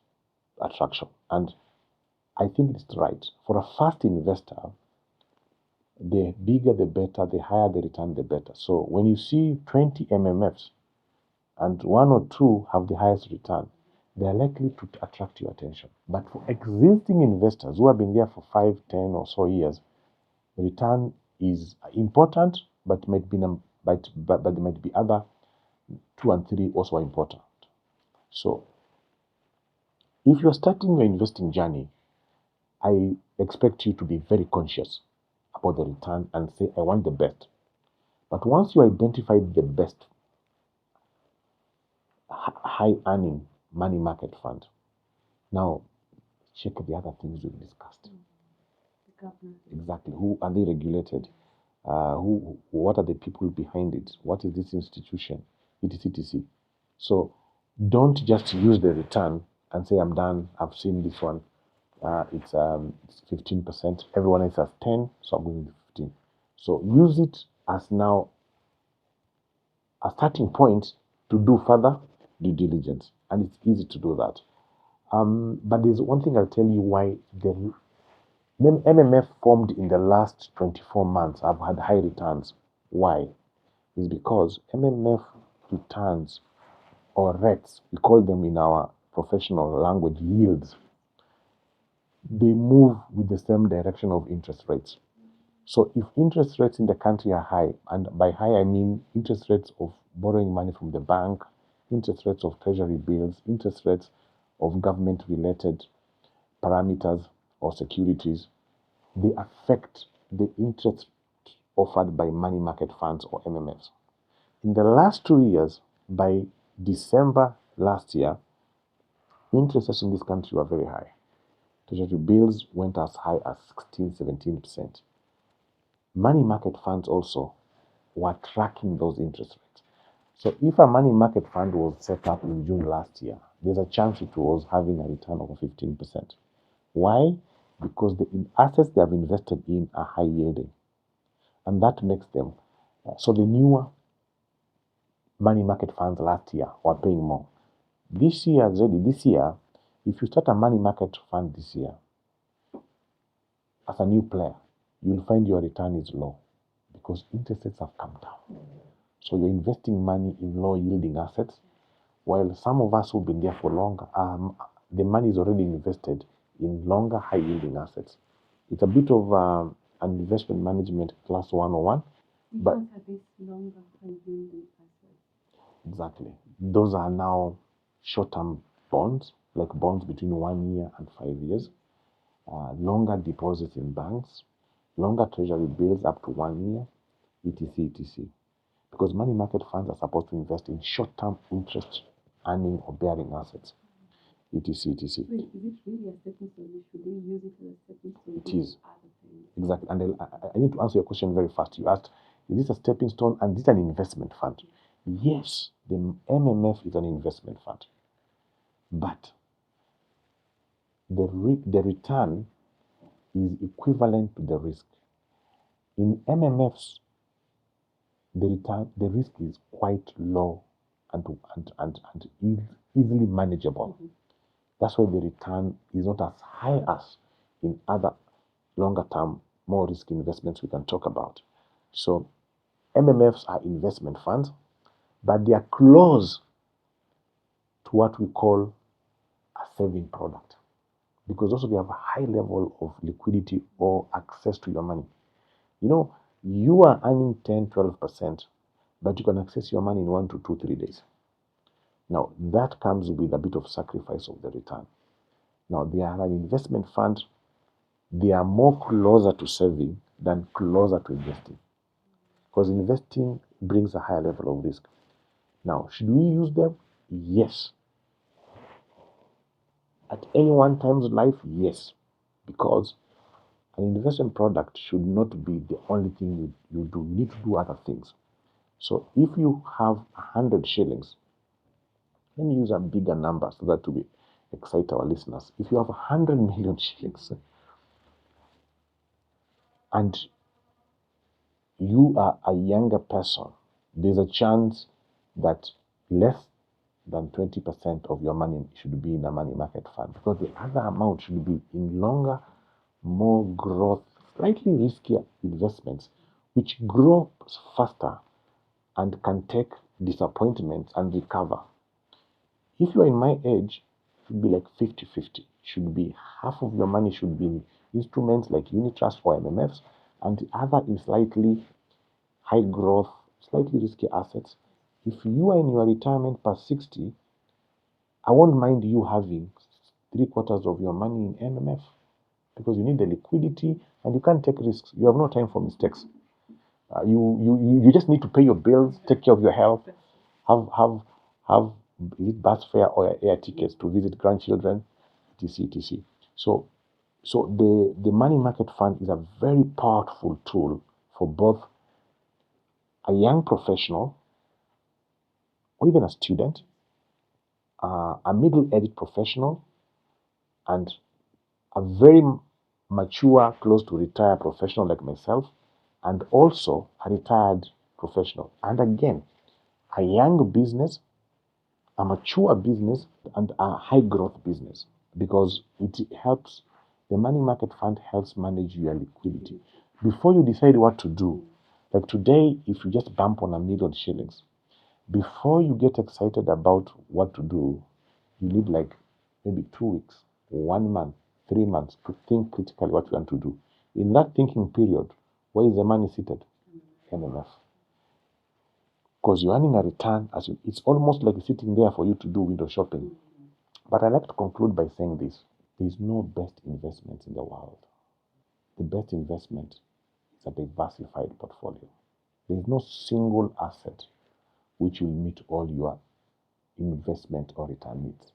attraction, and I think it's right. For a first investor, the bigger the better, the higher the return, the better. So when you see 20 MMFs and one or two have the highest return, they are likely to attract your attention. But for existing investors who have been there for 5, 10 or so years, return is important, but there might be other 2 and 3 also important. So if you're starting your investing journey, I expect you to be very conscious about the return and say, I want the best. But once you identify the best high earning money market fund, now check the other things we've discussed. Exactly. Who are they regulated? What are the people behind it? What is this institution? Etc. etc. So don't just use the return and say, I'm done. I've seen this one. It's 15%. Everyone else has 10, so I'm going to 15. So use it as now a starting point to do further due diligence, and it's easy to do that. But there's one thing I'll tell you why the MMF formed in the last 24 months have had high returns. Why? Is because MMF returns or rates, we call them in our professional language yields, they move with the same direction of interest rates. So if interest rates in the country are high, and by high I mean interest rates of borrowing money from the bank, interest rates of treasury bills, interest rates of government-related parameters or securities, they affect the interest offered by money market funds or MMFs. In the last 2 years, by December last year, interest rates in this country were very high. Treasury bills went as high as 16-17%. Money market funds also were tracking those interest rates. So if a money market fund was set up in June last year, there's a chance it was having a return of 15%. Why? Because the assets they have invested in are high yielding. And that makes them, so the newer money market funds last year were paying more. This year, if you start a money market fund this year, as a new player, you'll find your return is low because interest rates have come down. So you're investing money in low yielding assets, while some of us who've been there for longer, the money is already invested in longer high yielding assets. It's a bit of an investment management class 101. But are these longer high yielding assets? Exactly. Those are now short-term bonds, like bonds between 1 year and 5 years, longer deposits in banks, longer treasury bills up to 1 year, etc., etc. Because money market funds are supposed to invest in short-term interest earning or bearing assets, etc., etc. Wait, is it really a stepping stone? Should we use it as a stepping stone? It is. Other things? Exactly. And I need to answer your question very fast. You asked, is this a stepping stone and is this an investment fund? Yes, the MMF is an investment fund. But the return is equivalent to the risk. In MMFs, the risk is quite low and easily manageable. That's why the return is not as high as in other longer term, more risky investments we can talk about. So MMFs are investment funds, but they are close to what we call a saving product, because also they have a high level of liquidity or access to your money. You know, you are earning 10, 12%, but you can access your money in 1 to 2, 3 days. Now, that comes with a bit of sacrifice of the return. Now, they are an investment fund. They are more closer to saving than closer to investing, because investing brings a higher level of risk. Now, should we use them? Yes. At any one time's life, yes, because an investment product should not be the only thing you do. You need to do other things. So if you have 100 shillings, let me use a bigger number so that to excite our listeners. If you have 100 million shillings and you are a younger person, there's a chance that less than 20% of your money should be in a money market fund, because the other amount should be in longer, more growth, slightly riskier investments, which grow faster and can take disappointments and recover. If you are in my age, it should be like 50-50. Should be half of your money should be in instruments like unit trust or MMFs, and the other in slightly high growth, slightly risky assets. If you are in your retirement past 60, I won't mind you having 3/4 of your money in MMF, because you need the liquidity and you can't take risks. You have no time for mistakes. You just need to pay your bills, take care of your health, have is it bus fare or air tickets to visit grandchildren, etc., etc. So the money market fund is a very powerful tool for both a young professional or even a student, a middle-aged professional, and a very mature, close to retire professional like myself, and also a retired professional. And again, a young business, a mature business, and a high growth business, because it helps, the money market fund helps manage your liquidity. Before you decide what to do, like today, if you just bump on 1,000,000 shillings, before you get excited about what to do, you need like maybe 2 weeks, 1 month, 3 months to think critically what you want to do. In that thinking period, where is the money seated? MMF. Because you're earning a return, it's almost like sitting there for you to do window shopping. But I like to conclude by saying this: there is no best investment in the world. The best investment is a diversified portfolio. There is no single asset which will meet all your investment or return needs.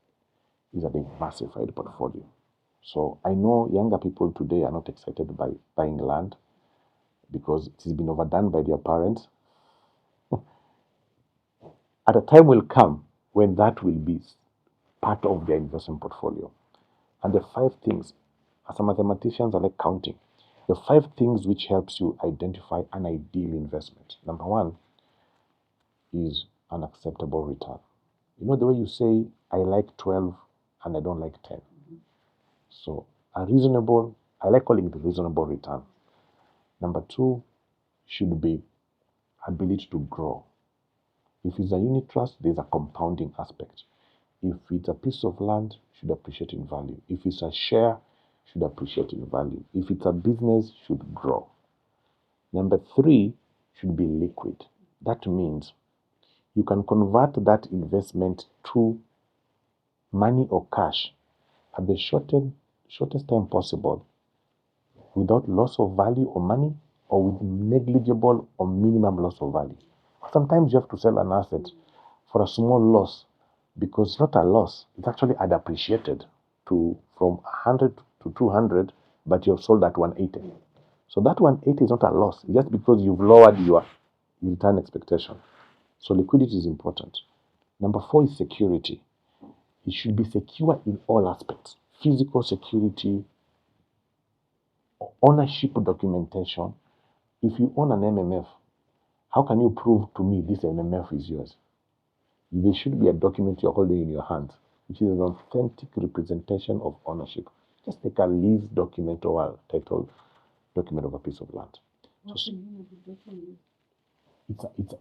It's a diversified portfolio. So I know younger people today are not excited by buying land because it has been overdone by their parents. At a time will come when that will be part of their investment portfolio. And the 5 things, as a mathematician, I like counting. The 5 things which helps you identify an ideal investment. Number 1 is an acceptable return. You know the way you say, I like 12 and I don't like 10. So I like calling it a reasonable return. Number 2 should be ability to grow. If it's a unit trust, there's a compounding aspect. If it's a piece of land, should appreciate in value. If it's a share, should appreciate in value. If it's a business, should grow. Number 3 should be liquid. That means you can convert that investment to money or cash at the shortest time possible, without loss of value or money, or with negligible or minimum loss of value. Sometimes you have to sell an asset for a small loss because it's not a loss. It's actually had appreciated from 100 to 200, but you've sold at 180. So that 180 is not a loss. It's just because you've lowered your return expectation. So liquidity is important. Number 4 is security. It should be secure in all aspects. Physical security, ownership documentation. If you own an MMF, how can you prove to me this MMF is yours? There should be a document you're holding in your hand, which is an authentic representation of ownership. Just like a lease document or a title document of a piece of land. What's the name of the document?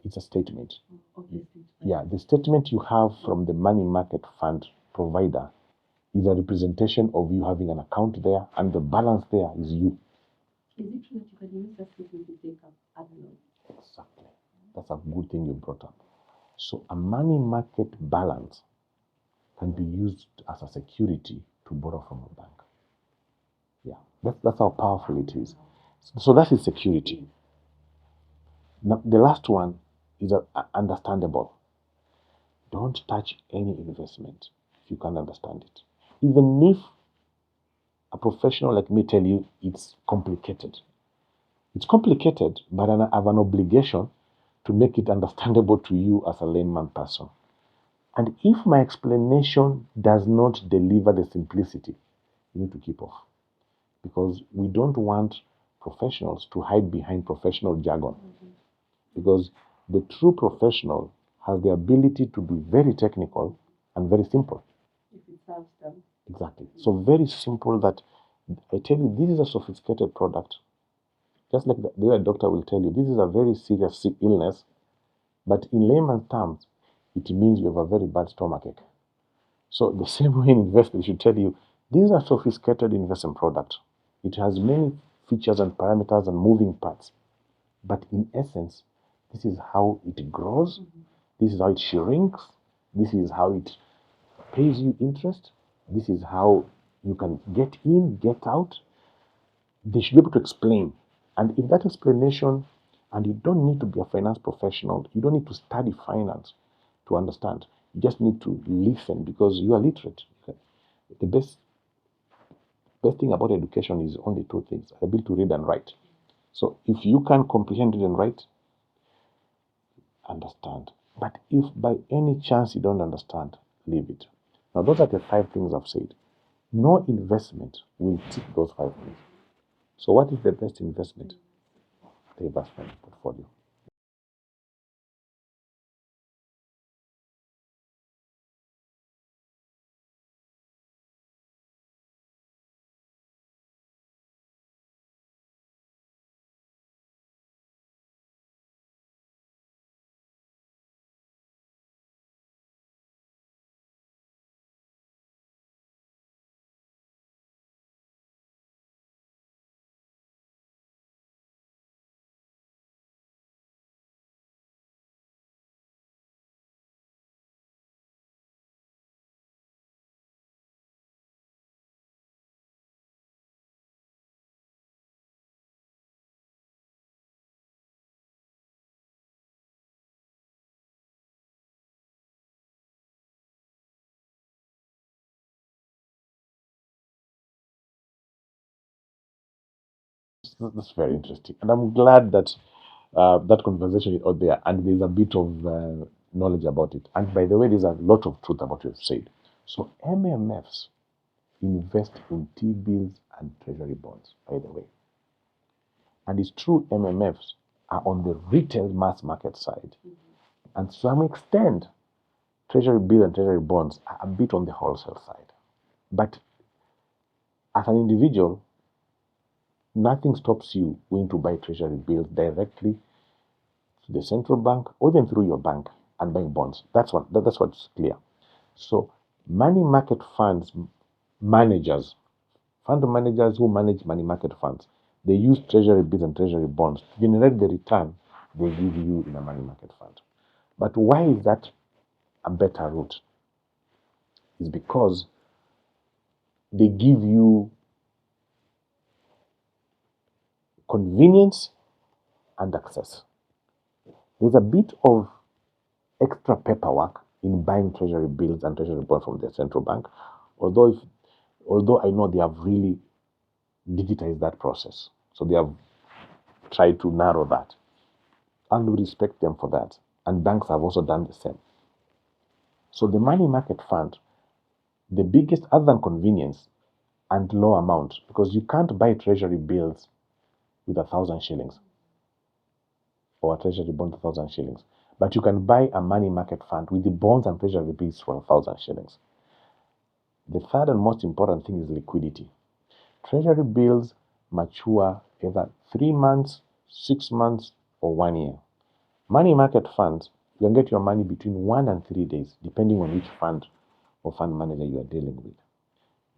It's a statement. Okay. Yeah, the statement you have from the money market fund provider is a representation of you having an account there, and the balance there is you. Is it true that you can use that statement to take up other loans? Exactly. That's a good thing you brought up. So a money market balance can be used as a security to borrow from a bank. Yeah, that's how powerful it is. So that is security. Now, the last one is understandable. Don't touch any investment if you can't understand it. Even if a professional like me tell you it's complicated. It's complicated, but I have an obligation to make it understandable to you as a layman person. And if my explanation does not deliver the simplicity, you need to keep off. Because we don't want professionals to hide behind professional jargon. Because the true professional has the ability to be very technical and very simple. If it serves them. Exactly. So very simple that I tell you, this is a sophisticated product. Just like the way a doctor will tell you, this is a very serious illness, but in layman's terms, it means you have a very bad stomachache. So the same way in investment, should tell you, this is a sophisticated investment product. It has many features and parameters and moving parts. But in essence, this is how it grows. This is how it shrinks. This is how it pays you interest. This is how you can get in, get out. They should be able to explain. And if that explanation, and you don't need to be a finance professional, you don't need to study finance to understand. You just need to listen because you are literate. The best thing about education is only two things: ability to read and write. So if you can comprehend, read, and write, understand. But if by any chance you don't understand, leave it. Now, those are the 5 things I've said. No investment will tick those 5 things. So, what is the best investment? The investment portfolio. That's very interesting. And I'm glad that that conversation is out there and there's a bit of knowledge about it. And by the way, there's a lot of truth about what you've said. So MMFs invest in T-bills and treasury bonds, by the way. And it's true MMFs are on the retail mass market side. And to some extent, treasury bills and treasury bonds are a bit on the wholesale side. But as an individual, nothing stops you going to buy treasury bills directly to the central bank or even through your bank and buying bonds. That's what's clear. So money market funds managers, fund managers who manage money market funds, they use treasury bills and treasury bonds to generate the return they give you in a money market fund. But why is that a better route? Is because they give you convenience and access. There's a bit of extra paperwork in buying treasury bills and treasury bonds from the central bank, although I know they have really digitized that process. So they have tried to narrow that. And we respect them for that. And banks have also done the same. So the money market fund, the biggest other than convenience and low amount, because you can't buy treasury bills with 1,000 shillings or a treasury bond 1,000 shillings. But you can buy a money market fund with the bonds and treasury bills for 1,000 shillings. The third and most important thing is liquidity. Treasury bills mature either 3 months, 6 months, or 1 year. Money market funds, you can get your money between 1 and 3 days, depending on which fund or fund manager you are dealing with.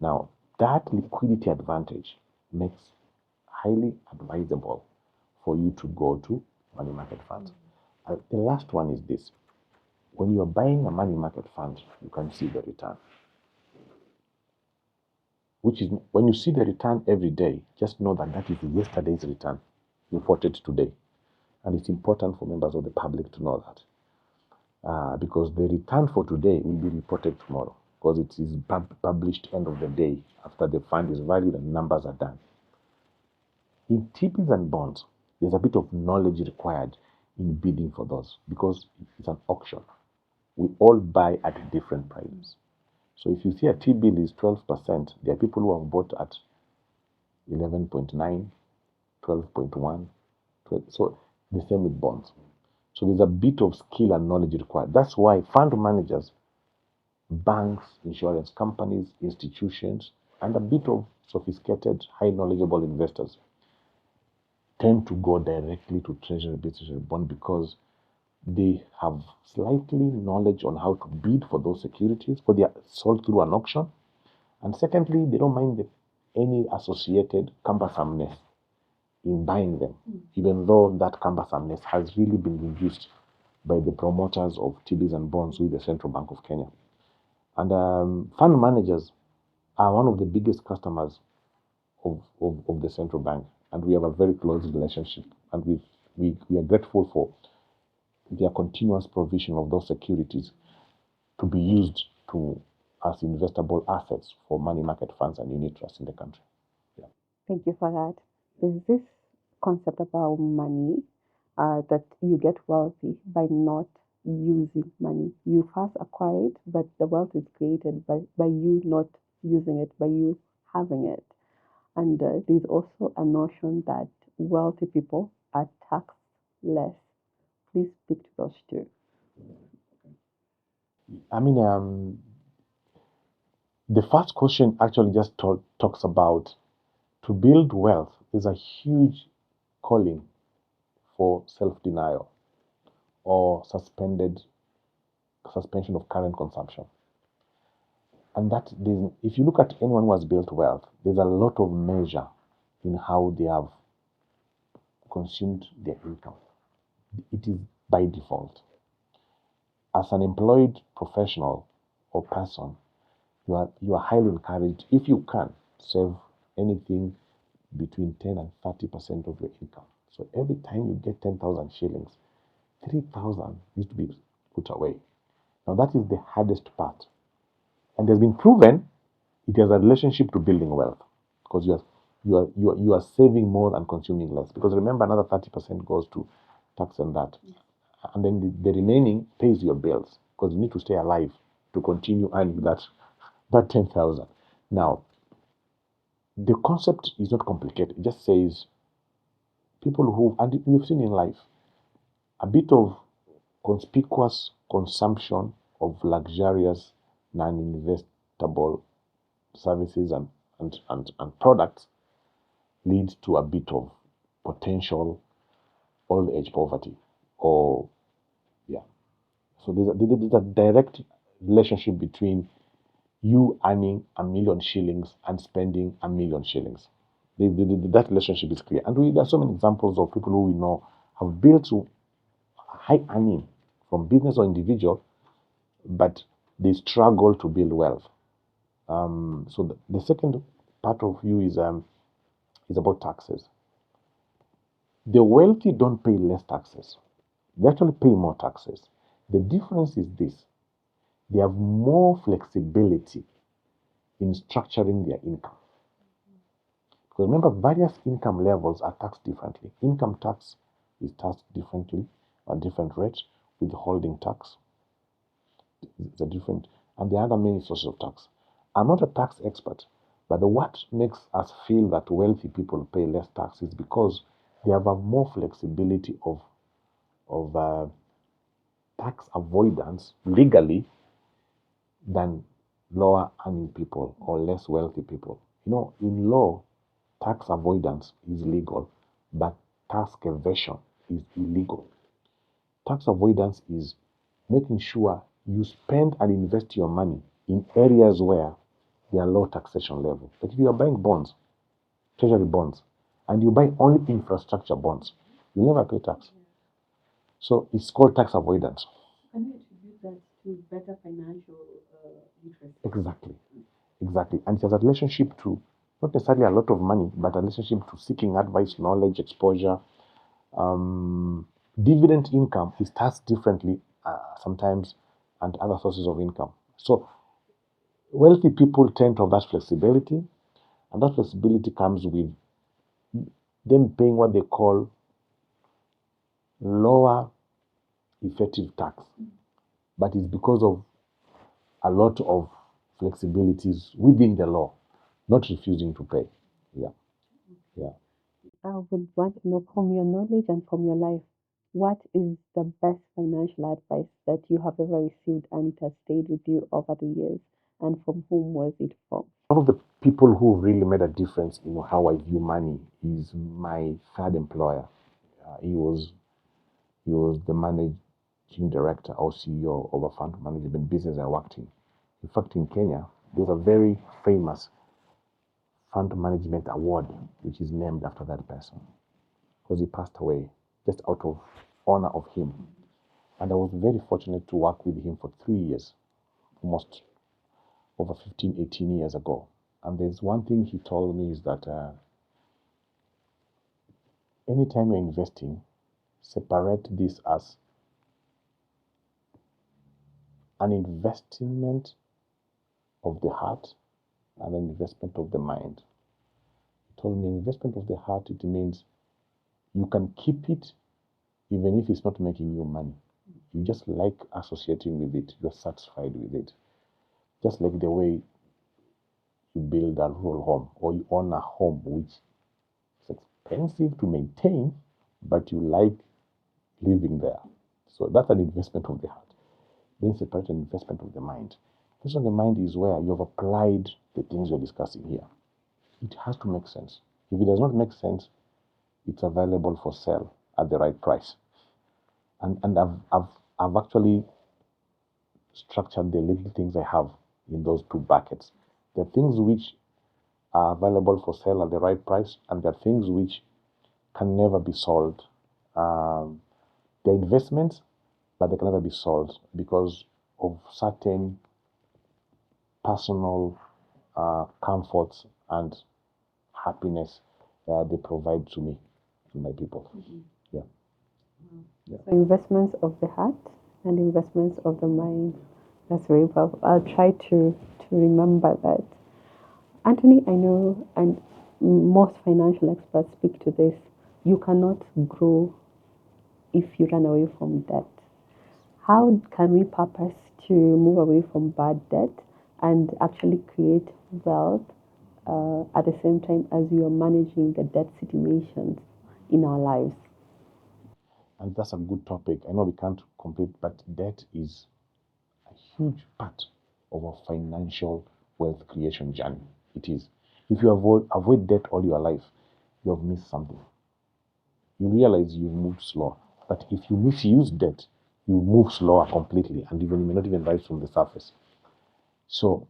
Now, that liquidity advantage makes highly advisable for you to go to money market funds. The last one is this. When you're buying a money market fund, you can see the return. Which is, when you see the return every day, just know that that is yesterday's return reported today. And it's important for members of the public to know that. Because the return for today will be reported tomorrow, because it is published end of the day after the fund is valued and numbers are done. In T-bills and bonds, there's a bit of knowledge required in bidding for those, because it's an auction. We all buy at different prices. So if you see a T-bill is 12%, there are people who have bought at 11.9, 12.1, 12. So the same with bonds. So there's a bit of skill and knowledge required. That's why fund managers, banks, insurance companies, institutions, and a bit of sophisticated, high knowledgeable investors tend to go directly to treasury bond, because they have slightly knowledge on how to bid for those securities, because they are sold through an auction. And secondly, they don't mind any associated cumbersomeness in buying them, even though that cumbersomeness has really been reduced by the promoters of T-bills and bonds with the Central Bank of Kenya. And fund managers are one of the biggest customers of the central bank, and we have a very close relationship, and we are grateful for their continuous provision of those securities to be used as investable assets for money market funds and unit trusts in the country. Yeah. Thank you for that. There's this concept about money that you get wealthy by not using money. You first acquire it, but the wealth is created by you not using it, by you having it. And there's also a notion that wealthy people are taxed less. Please speak to those two. I mean, the first question actually just talks about, to build wealth is a huge calling for self-denial or suspension of current consumption. And that, if you look at anyone who has built wealth, there's a lot of measure in how they have consumed their income. It is by default. As an employed professional or person, you are highly encouraged, if you can, save anything between 10 and 30% of your income. So every time you get 10,000 shillings, 3,000 needs to be put away. Now that is the hardest part. And it has been proven it has a relationship to building wealth, because you are saving more than consuming less. Because remember, another 30% goes to tax and that. And then the remaining pays your bills, because you need to stay alive to continue earning that 10,000. Now, the concept is not complicated. It just says people who, and we've seen in life, a bit of conspicuous consumption of luxurious, non-investable services and products leads to a bit of potential old age poverty. Or, yeah. So there's a direct relationship between you earning 1,000,000 shillings and spending 1,000,000 shillings. That relationship is clear. And there are so many examples of people who we know have built high earning from business or individual, but they struggle to build wealth. So the second part of you is about taxes. The wealthy don't pay less taxes. They actually pay more taxes. The difference is this. they have more flexibility in structuring their income. Because remember, various income levels are taxed differently. Income tax is taxed differently at different rates. Withholding tax is a different, and there are other many sources of tax. I'm not a tax expert, but what makes us feel that wealthy people pay less tax is because they have a more flexibility of tax avoidance legally than lower earning people or less wealthy people. In law, tax avoidance is legal, but tax evasion is illegal. Tax avoidance is making sure you spend and invest your money in areas where there are low taxation level. Like if you are buying bonds, treasury bonds, and you buy only infrastructure bonds, you never pay tax. So it's called tax avoidance. Can you attribute that to better financial interest? Exactly. And it has a relationship to not necessarily a lot of money, but a relationship to seeking advice, knowledge, exposure. Dividend income is taxed differently sometimes, and other sources of income. So wealthy people tend to have that flexibility, and that flexibility comes with them paying what they call lower effective tax. But it's because of a lot of flexibilities within the law, not refusing to pay. Yeah. I would want to know from your knowledge and from your life, what is the best financial advice that you have ever received and it has stayed with you over the years? And from whom was it from? One of the people who really made a difference in how I view money is my third employer. He was the managing director or CEO of a fund management business I worked in. In fact, in Kenya, there's a very famous fund management award which is named after that person because he passed away just out of honor of him. And I was very fortunate to work with him for 3 years, almost over 15, 18 years ago. And there's one thing he told me is that anytime you're investing, separate this as an investment of the heart and an investment of the mind. He told me investment of the heart, it means you can keep it even if it's not making you money. You just like associating with it. You're satisfied with it. Just like the way you build a rural home or you own a home which is expensive to maintain, but you like living there. So that's an investment of the heart. Then separate an investment of the mind. Investment of the mind is where you've applied the things we're discussing here. It has to make sense. If it does not make sense, it's available for sale at the right price. And I've actually structured the little things I have in those two buckets. There are things which are available for sale at the right price, and there are things which can never be sold. They're investments, but they can never be sold because of certain personal comforts and happiness they provide to me and my people. Yeah. So investments of the heart and investments of the mind. That's very powerful. I'll try to remember that. Anthony, I know, and most financial experts speak to this. You cannot grow if you run away from debt. How can we purpose to move away from bad debt and actually create wealth at the same time as you are managing the debt situations in our lives? And that's a good topic. I know we can't complete, but debt is a huge part of our financial wealth creation journey. It is. If you avoid debt all your life, you have missed something. You realize you've moved slow. But if you misuse debt, you move slower completely, and even you may not even rise from the surface. So,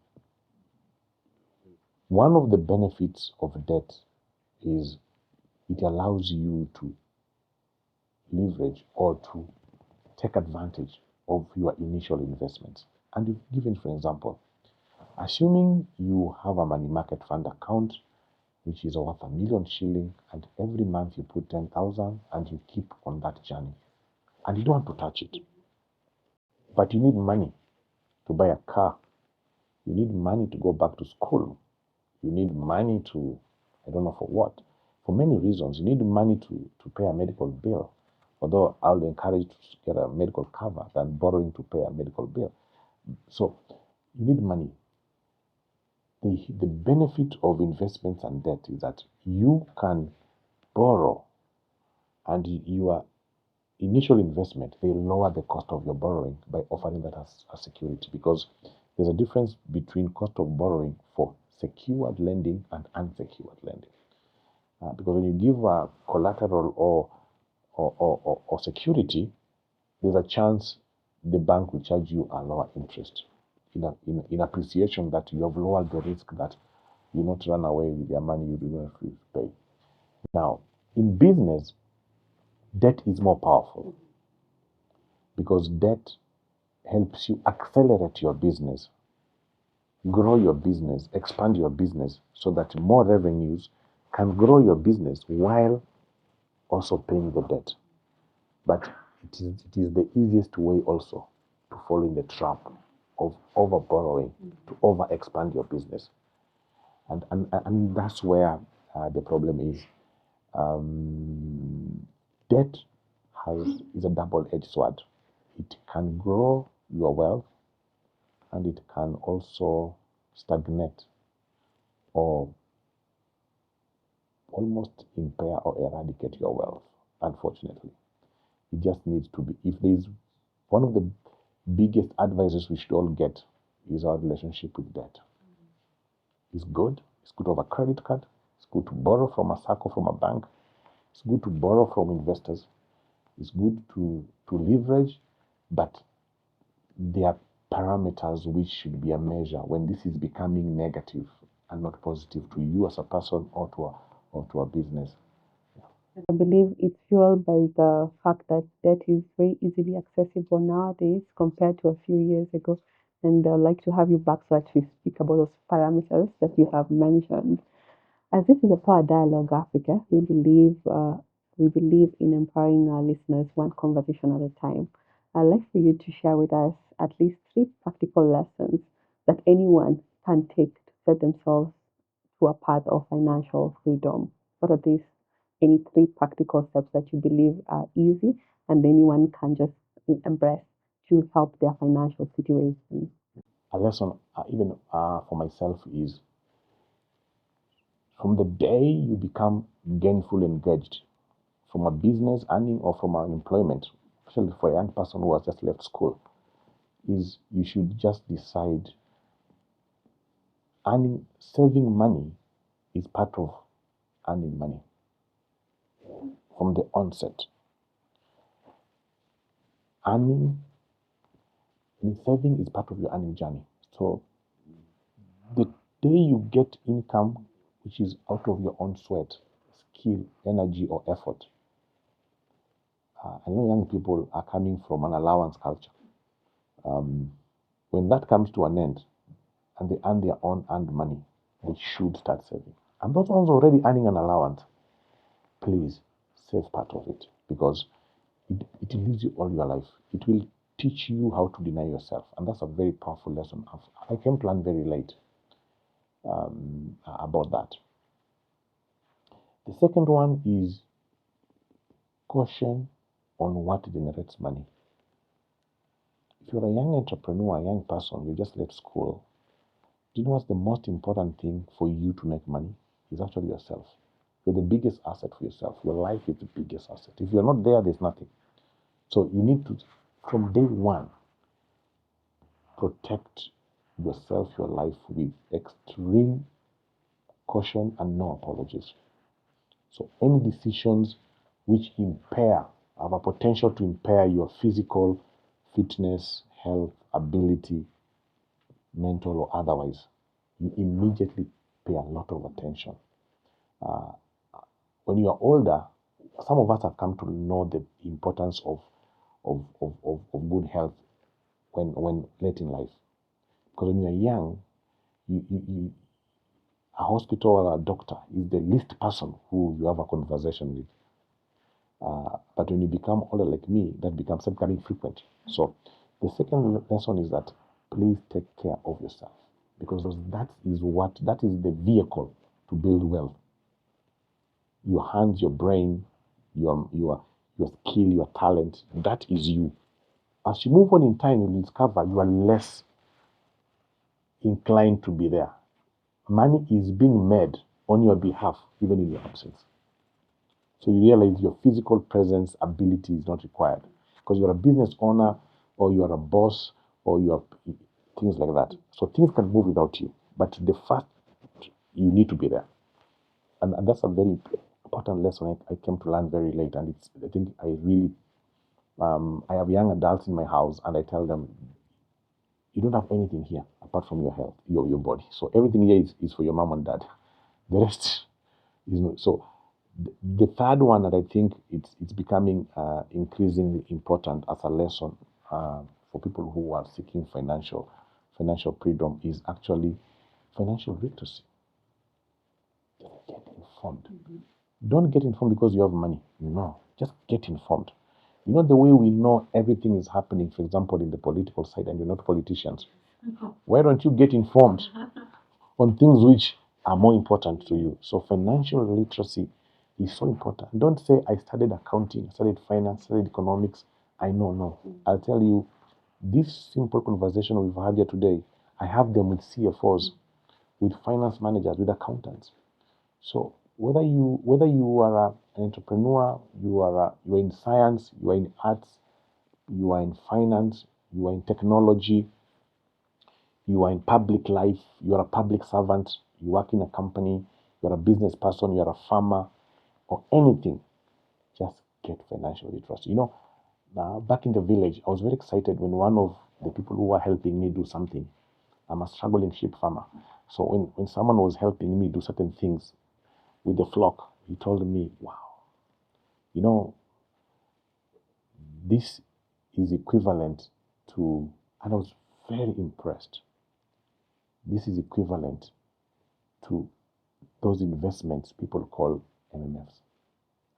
one of the benefits of debt is it allows you to leverage or to take advantage of your initial investments. And you've given, for example, assuming you have a money market fund account which is worth ₦1,000,000 and every month you put 10,000 and you keep on that journey and you don't want to touch it, but you need money to buy a car. You need money to go back to school. You need money to, I don't know for what. For many reasons, you need money to pay a medical bill. Although I'll encourage you to get a medical cover than borrowing to pay a medical bill. So you need money. The benefit of investments and debt is that you can borrow, and your initial investment, they lower the cost of your borrowing by offering that as a security, because there's a difference between cost of borrowing for secured lending and unsecured lending. Because when you give a collateral or security, there's a chance the bank will charge you a lower interest in appreciation that you have lowered the risk that you not run away with your money you do not have to pay. Now, in business, debt is more powerful because debt helps you accelerate your business, grow your business, expand your business so that more revenues can grow your business while also paying the debt. But it is the easiest way also to fall in the trap of over borrowing, to over expand your business. And that's where the problem is. Debt is a double-edged sword. It can grow your wealth and it can also stagnate or almost impair or eradicate your wealth, unfortunately. It just needs to be, if there's one of the biggest advices we should all get is our relationship with debt. It's good. It's good to have a credit card. It's good to borrow from a Saccos, from a bank. It's good to borrow from investors. It's good to leverage, but there are parameters which should be a measure when this is becoming negative and not positive to you as a person or to a business. I believe it's fueled by the fact that debt is very easily accessible nowadays compared to a few years ago. And I'd like to have you back so that we speak about those parameters that you have mentioned. As this is a Power Dialogue Africa, we believe in empowering our listeners one conversation at a time. I'd like for you to share with us at least three practical lessons that anyone can take to set themselves to a path of financial freedom. What are these? Any three practical steps that you believe are easy and anyone can just embrace to help their financial situation? A lesson, even for myself, is from the day you become gainfully engaged from a business earning or from an employment, especially for a young person who has just left school, is you should just decide saving money is part of earning money from the onset. Saving is part of your earning journey. So the day you get income, which is out of your own sweat, skill, energy, or effort, I know young people are coming from an allowance culture. When that comes to an end and they earn their own earned money, they should start saving. And those ones already earning an allowance, please save part of it, because it leads you all your life. It will teach you how to deny yourself. And that's a very powerful lesson. I came to learn very late about that. The second one is caution on what generates money. If you're a young entrepreneur, a young person, you just left school, do you know what's the most important thing for you to make money? Is actually yourself. You're the biggest asset for yourself. Your life is the biggest asset. If you're not there, there's nothing. So you need to, from day one, protect yourself, your life with extreme caution and no apologies. So any decisions which have a potential to impair your physical fitness, health, ability, mental or otherwise, you immediately pay a lot of attention. When you are older, some of us have come to know the importance of good health when late in life. Because when you are young, a hospital or a doctor is the least person who you have a conversation with. But when you become older like me, that becomes becoming frequent. So the second lesson is that please take care of yourself, because that is the vehicle to build wealth. Your hands, your brain, your skill, your talent, that is you. As you move on in time, you'll discover you are less inclined to be there. Money is being made on your behalf, even in your absence. So you realize your physical presence ability is not required, because you're a business owner, or you're a boss, or you are things like that. So things can move without you, but the fact you need to be there. And that's a very important lesson I came to learn very late. And I think I really, I have young adults in my house, and I tell them, you don't have anything here apart from your health, your body. So everything here is for your mom and dad. The rest is not. So the third one that I think it's becoming increasingly important as a lesson for people who are seeking financial freedom is actually financial literacy. Get informed. Don't get informed because you have money. No, just get informed. You know the way we know everything is happening, for example, in the political side, and you're not politicians. Why don't you get informed on things which are more important to you? So financial literacy is so important. Don't say, I studied accounting, I studied finance, I studied economics. I know, no. I'll tell you, this simple conversation we've had here today, I have them with CFOs, with finance managers, with accountants. So whether you are an entrepreneur, you are in science, you are in arts, you are in finance, you are in technology, you are in public life, you are a public servant, you work in a company, you are a business person, you are a farmer, or anything, just get financial literacy. You know, back in the village, I was very excited when one of the people who were helping me do something, I'm a struggling sheep farmer. So when someone was helping me do certain things with the flock, he told me, wow, you know, this is equivalent to, and I was very impressed. This is equivalent to those investments people call MMFs.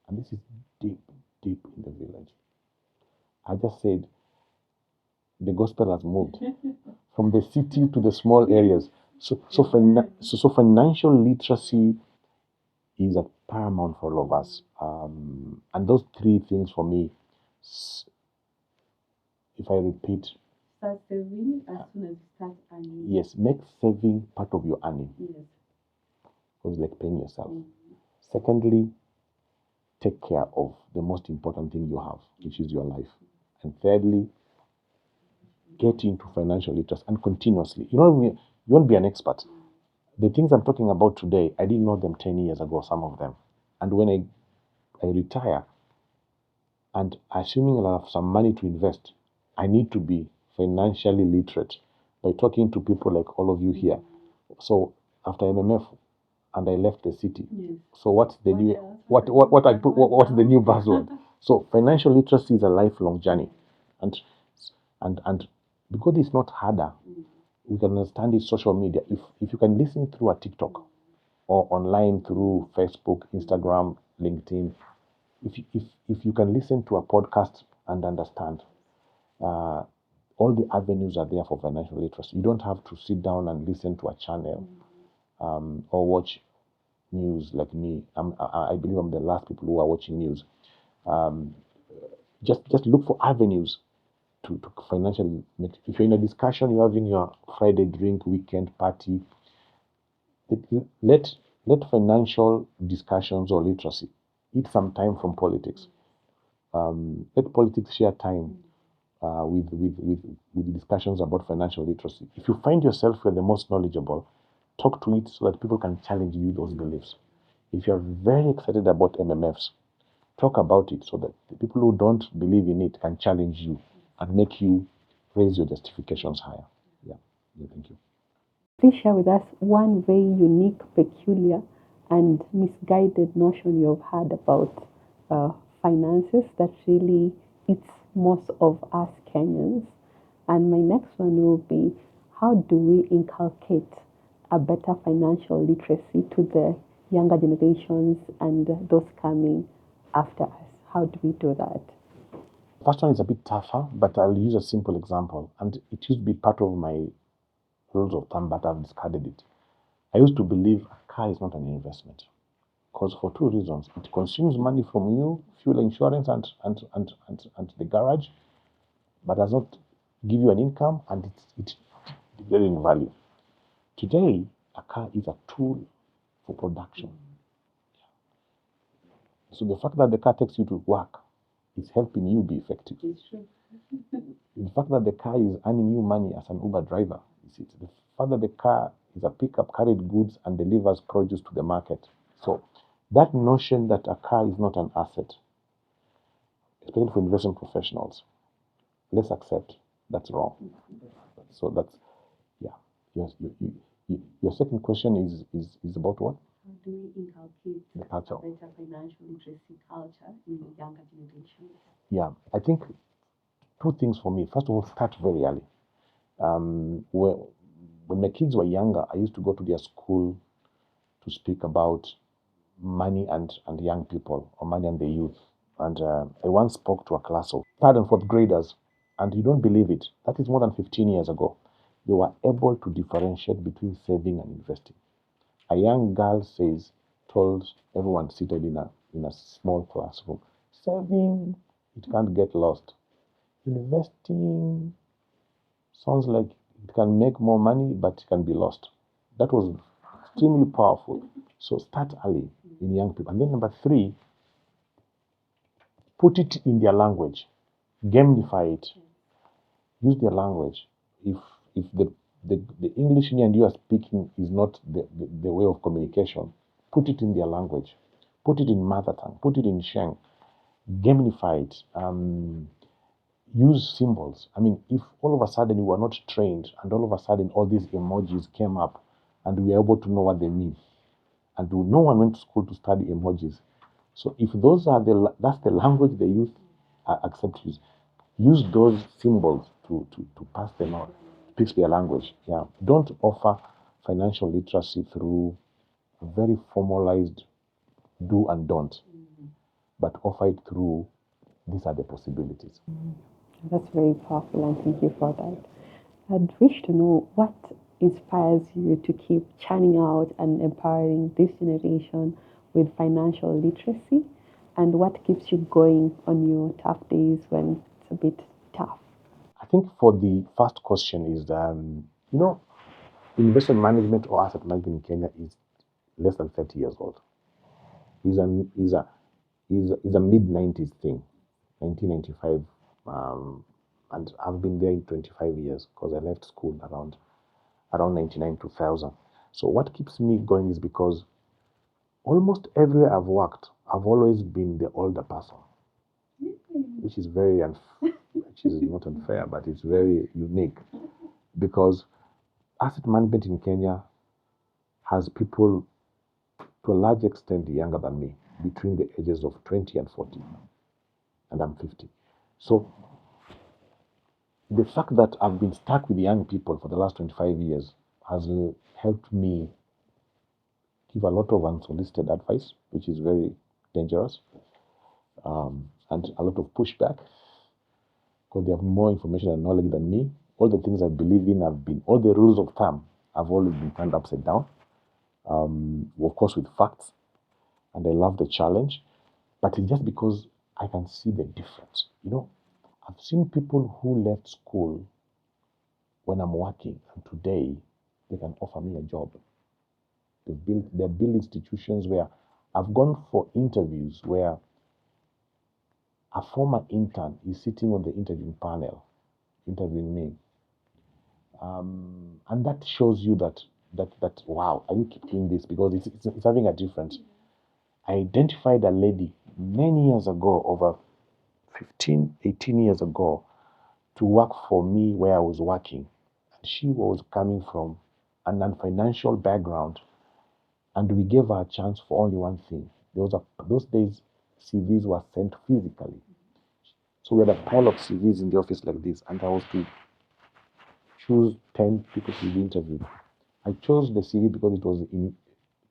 And this is deep in the village. I just said, the gospel has moved from the city to the small areas. So financial literacy is a paramount for all of us. And those three things for me, if I repeat, Start saving as soon as you start earning. yes, make saving part of your earning. Yes. Because like paying yourself. Secondly, take care of the most important thing you have, which is your life. And thirdly, get into financial literacy and continuously. You know, you won't be an expert. The things I'm talking about today, I didn't know them 10 years ago, some of them. And when I retire, and assuming I'll have some money to invest, I need to be financially literate by talking to people like all of you here. So after MMF, and I left the city. Yes. So what's the new what's the new buzzword? So financial literacy is a lifelong journey, and because it's not harder, we can understand it. Social media. If you can listen through a TikTok or online through Facebook, Instagram, LinkedIn, if you can listen to a podcast and understand, all the avenues are there for financial literacy. You don't have to sit down and listen to a channel or watch news like me. I believe I'm the last people who are watching news. Just look for avenues to financially make. If you're in a discussion, you're having your Friday drink, weekend party, let financial discussions or literacy eat some time from politics. Let politics share time with discussions about financial literacy. If you find yourself you're the most knowledgeable, talk to it so that people can challenge you those beliefs. If you're very excited about MMFs, talk about it so that the people who don't believe in it can challenge you and make you raise your justifications higher. Yeah, thank you. Please share with us one very unique, peculiar, and misguided notion you've had about finances that really eats most of us Kenyans. And my next one will be, how do we inculcate a better financial literacy to the younger generations and those coming after us? How do we do that? First one is a bit tougher, but I'll use a simple example. And it used to be part of my rules of thumb, but I've discarded it. I used to believe a car is not an investment. Because for two reasons. It consumes money from you, fuel insurance and the garage, but does not give you an income, and it's very in value. Today, a car is a tool for production. So the fact that the car takes you to work is helping you be effective. It's true. The fact that the car is earning you money as an Uber driver is it. The fact that the car is a pickup, carried goods and delivers produce to the market. So that notion that a car is not an asset, especially for investment professionals, let's accept that's wrong. So that's, yeah. Your second question is about what? How do we inculcate The culture. better financial literacy culture in the younger generation? Yeah, I think two things for me. First of all, start very early. When my kids were younger, I used to go to their school to speak about money and young people, or money and the youth. And I once spoke to a class of third and fourth graders, and you don't believe it, that is more than 15 years ago. They were able to differentiate between saving and investing. A young girl told everyone seated in a small classroom, saving, it can't get lost. Investing sounds like it can make more money, but it can be lost. That was extremely powerful. So start early in young people. And then number three, put it in their language. Gamify it. Use their language. If the English me and you are speaking is not the way of communication, put it in their language. Put it in mother tongue. Put it in Sheng. Gamify it. Use symbols. I mean, if all of a sudden we were not trained and all of a sudden all these emojis came up and we were able to know what they mean, and no one went to school to study emojis. So if those are that's the language they use, accept use. Use those symbols to pass them out. Speak their language. Yeah. Don't offer financial literacy through a very formalized do and don't, but offer it through these are the possibilities. That's very powerful, and thank you for that. I'd wish to know what inspires you to keep churning out and empowering this generation with financial literacy, and what keeps you going on your tough days when it's a bit tough? I think for the first question is, investment management or asset management in Kenya is less than 30 years old. Is a mid-90s thing, 1995, and I've been there in 25 years because I left school around 99, 2000. So what keeps me going is because almost everywhere I've worked, I've always been the older person, which is which is not unfair, but it's very unique because asset management in Kenya has people to a large extent younger than me, between the ages of 20 and 40, and I'm 50. So the fact that I've been stuck with young people for the last 25 years has helped me give a lot of unsolicited advice, which is very dangerous, and a lot of pushback, because they have more information and knowledge than me. All the things I believe in all the rules of thumb have always been turned upside down, of course with facts, and I love the challenge, but it's just because I can see the difference. I've seen people who left school when I'm working, and today they can offer me a job. They've built institutions where I've gone for interviews where a former intern is sitting on the interviewing panel, interviewing me. And that shows you that wow, I will keep doing this because it's having a difference. I identified a lady many years ago, over 15, 18 years ago, to work for me where I was working. And she was coming from a non-financial background, and we gave her a chance for only one thing. Those days, CVs were sent physically. So we had a pile of CVs in the office like this, and I was to choose 10 people to be interviewed. I chose the CV because it was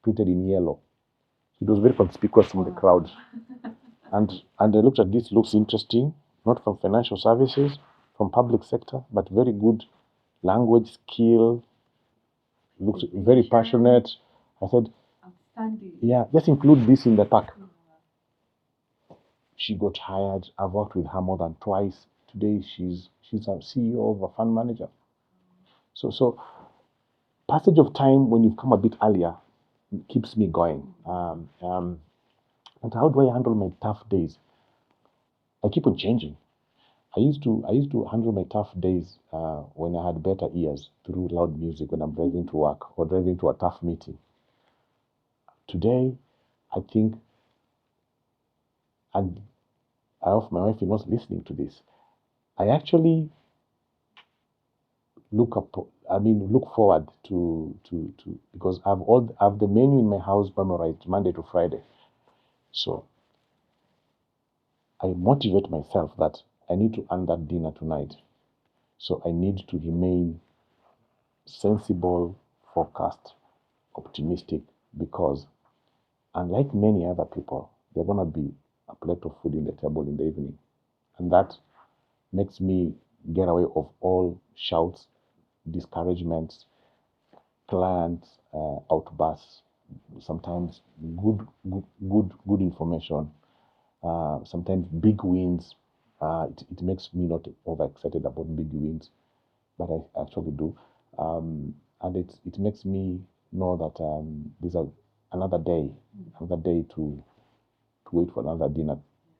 printed in yellow. It was very conspicuous from the crowd. And I looked at this, looks interesting. not from financial services, from public sector, but very good language skill, looks very passionate. I said, Outstanding. yeah, just include this in the pack. She got hired. I've worked with her more than twice. Today she's a CEO of a fund manager. So passage of time when you've come a bit earlier keeps me going. And how do I handle my tough days? I keep on changing. I used to handle my tough days when I had better ears through loud music when I'm driving to work or driving to a tough meeting. Today, I think, and I hope my wife is not listening to this. I actually look forward to because I've the menu in my house memorized Monday to Friday. So I motivate myself that I need to earn that dinner tonight. So I need to remain sensible, focused, optimistic, because unlike many other people, there's gonna be a plate of food in the table in the evening. And that makes me get away of all shouts, discouragements, clients, outbursts, sometimes good information, sometimes big wins. It makes me not overexcited about big wins, but I actually do. And it makes me know that there's another day to wait for another dinner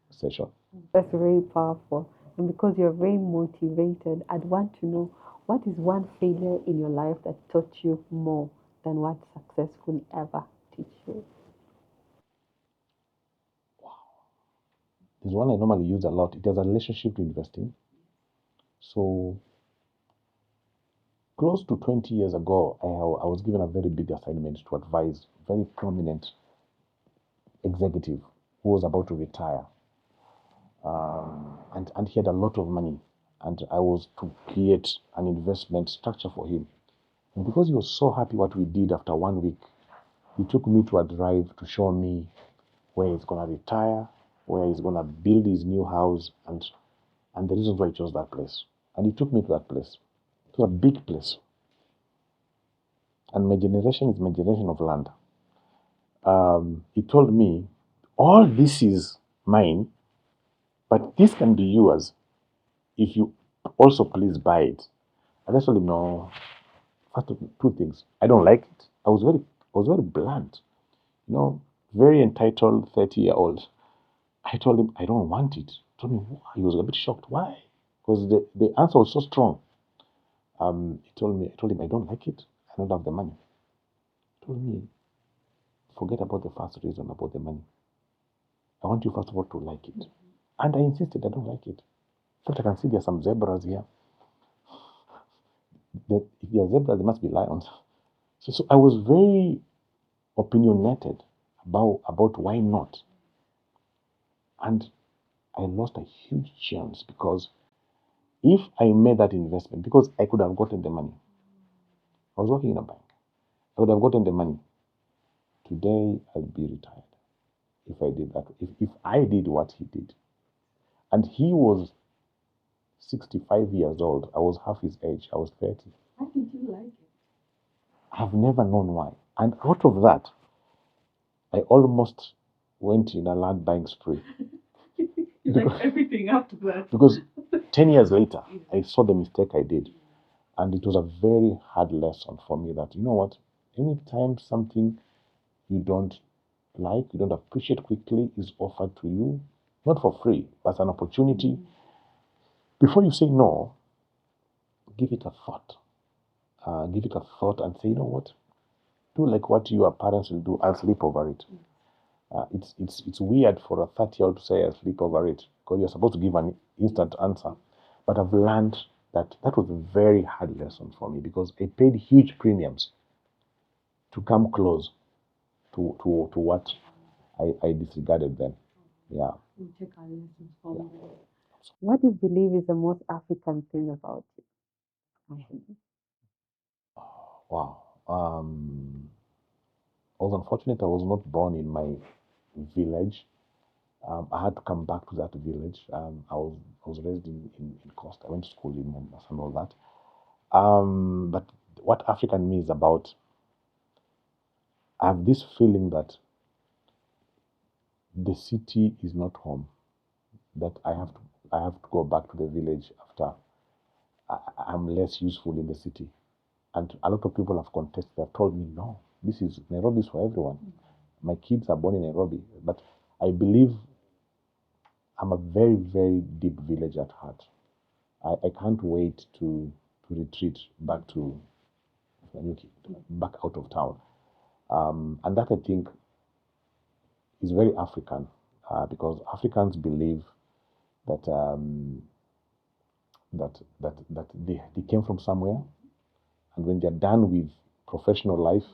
session. That's very powerful. And because you're very motivated, I'd want to know what is one failure in your life that taught you more than what success will ever teach you? There's one I normally use a lot. It has a relationship to investing. So close to 20 years ago, I was given a very big assignment to advise a very prominent executive who was about to retire. And he had a lot of money. And I was to create an investment structure for him. And because he was so happy what we did after 1 week, he took me to a drive to show me where he's going to retire, where he's going to build his new house, and the reasons why he chose that place. And he took me to that place. It was a big place. And my generation is my generation of land. He told me, all this is mine, but this can be yours if you also please buy it. And I told him, no, first of two things. I don't like it. I was very blunt, you know, very entitled 30-year-old. I told him I don't want it. He told me why. He was a bit shocked. Why? Because the answer was so strong. I told him I don't like it. I don't have the money. He told me, forget about the first reason about the money. I want you first of all to like it. And I insisted I don't like it. In fact, I can see there are some zebras here. If there are zebras, there must be lions. So I was very opinionated about why not. And I lost a huge chance because if I made that investment, because I could have gotten the money, I was working in a bank. I would have gotten the money. Today, I'd be retired if I did that. If I did what he did. And he was 65 years old. I was half his age. I was 30. Why did you like it? I've never known why. And out of that, I almost went in a land buying spree. You like everything after that. Because 10 years later, I saw the mistake I did. And it was a very hard lesson for me that, you know what, anytime something you don't like, you don't appreciate quickly is offered to you, not for free, but an opportunity, before you say no, give it a thought. Give it a thought and say, you know what, do like what your parents will do, I'll sleep over it. It's weird for a 30-year-old to say I'll sleep over it because you're supposed to give an instant answer. But I've learned that was a very hard lesson for me because I paid huge premiums to come close to what I disregarded then. Yeah. We take our lessons from them. What do you believe is the most African thing about you? Wow. I was unfortunate I was not born in my village. I had to come back to that village. I was raised in Coast. I went to school in Mombasa and all that. But what African me is about, I have this feeling that the city is not home. That I have to go back to the village after I'm less useful in the city. And a lot of people have contested. They've told me, no, this is Nairobi is for everyone. My kids are born in Nairobi, but I believe I'm a very, very deep village at heart. I can't wait to retreat back to back out of town. And that I think is very African because Africans believe that that they came from somewhere, and when they're done with professional life,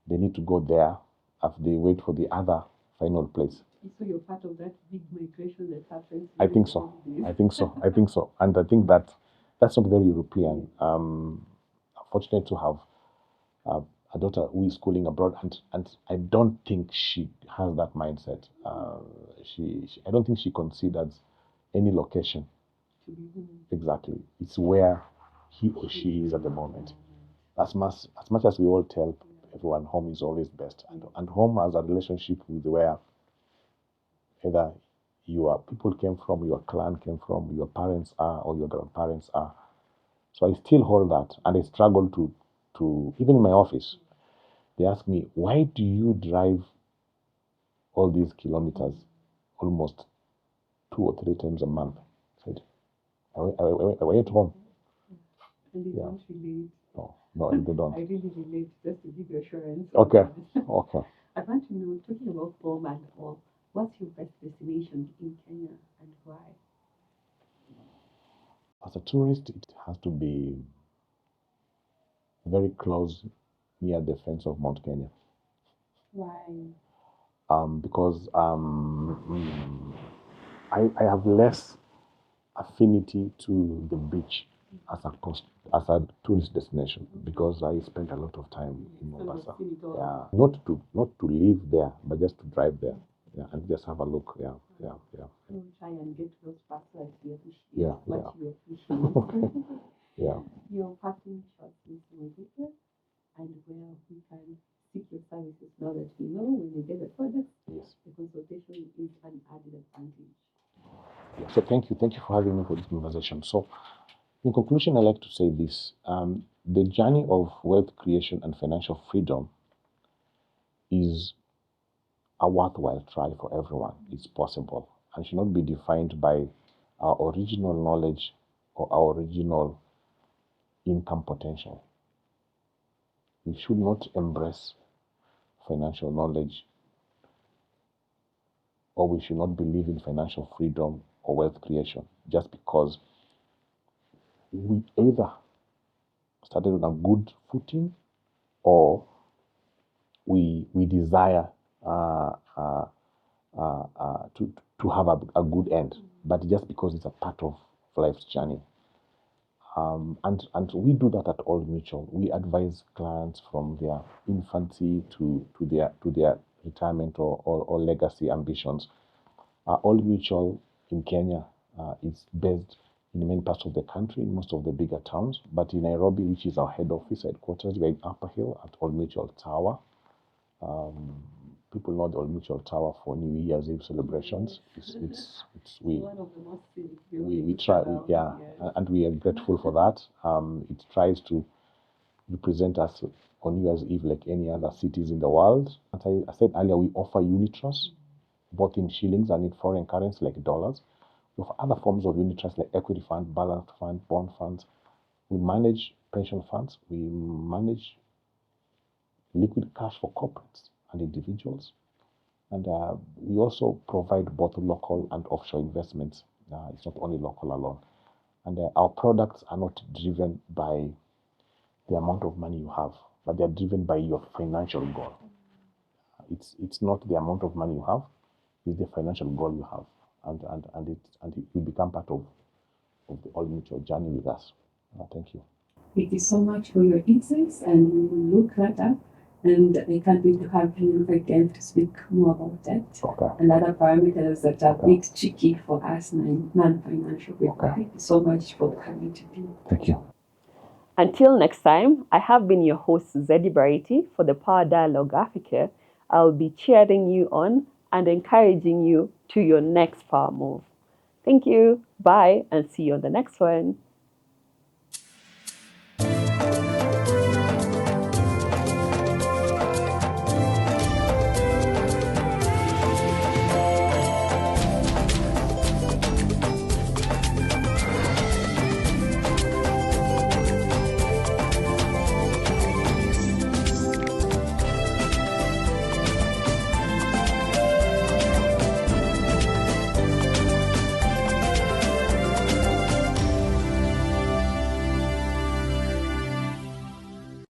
they need to go there after they wait for the other final place. So you're part of that big migration that happens. I think so. I think so. I think so. And I think that that's not very European. I'm fortunate to have a daughter who is schooling abroad, and I don't think she has that mindset. I don't think she considers any location. Exactly. It's where he or she is at the moment. As much as we all tell everyone home is always best, and home has a relationship with where either your people came from, your clan came from, your parents are, or your grandparents are. So I still hold that, and I struggle to even in my office. They ask me, why do you drive all these kilometers almost 2 or 3 times a month? I said, I went home. And they don't relate. No, they don't. I really relate, just to give you assurance. Okay. Okay. I want to know, talking about home and all, what's your best destination in Kenya and why? As a tourist, it has to be very close near the fence of Mount Kenya. Why? Because I have less affinity to the beach as a tourist destination because I spend a lot of time in Mombasa. Yeah, not to live there, but just to drive there. Yeah, and just have a look. Yeah. We'll try and get those passwords we appreciate. Yeah. What you appreciate. Yeah. Your parting shot is Mwithiga, and where we can seek your services now that we know when we get the product. Yes. The consultation is an added advantage. Yeah. So thank you for having me for this conversation. So, in conclusion, I like to say this: the journey of wealth creation and financial freedom is a worthwhile try for everyone. It's possible and should not be defined by our original knowledge or our original income potential. We should not embrace financial knowledge, or we should not believe in financial freedom or wealth creation just because we either started on a good footing or we desire to have a good end, but just because it's a part of life's journey. And we do that at Old Mutual. We advise clients from their infancy to their retirement or legacy ambitions. Old Mutual in Kenya is based in many parts of the country, in most of the bigger towns. But in Nairobi, which is our head office headquarters, we're in Upper Hill at Old Mutual Tower. People know the Old Mutual Tower for New Year's Eve celebrations. One of the most we try, and we are grateful for that. It tries to represent us on New Year's Eve like any other cities in the world. As I said earlier, we offer unit trusts, both in shillings and in foreign currency like dollars. We offer other forms of unit trusts like equity fund, balanced fund, bond funds. We manage pension funds. We manage liquid cash for corporates and individuals. And we also provide both local and offshore investments. It's not only local alone. And our products are not driven by the amount of money you have, but they're driven by your financial goal. It's not the amount of money you have, it's the financial goal you have. And it will become part of the Old Mutual journey with us. Thank you. Thank you so much for your insights, and we will look that up And I can't wait to have you again to speak more about that. Okay. And other parameters that are a Okay. bit tricky for us non-financial people. Okay. Thank you so much for coming today. Thank you. Until next time, I have been your host, Zedi Bariti, for the Power Dialogue Africa. I'll be cheering you on and encouraging you to your next power move. Thank you. Bye, and see you on the next one.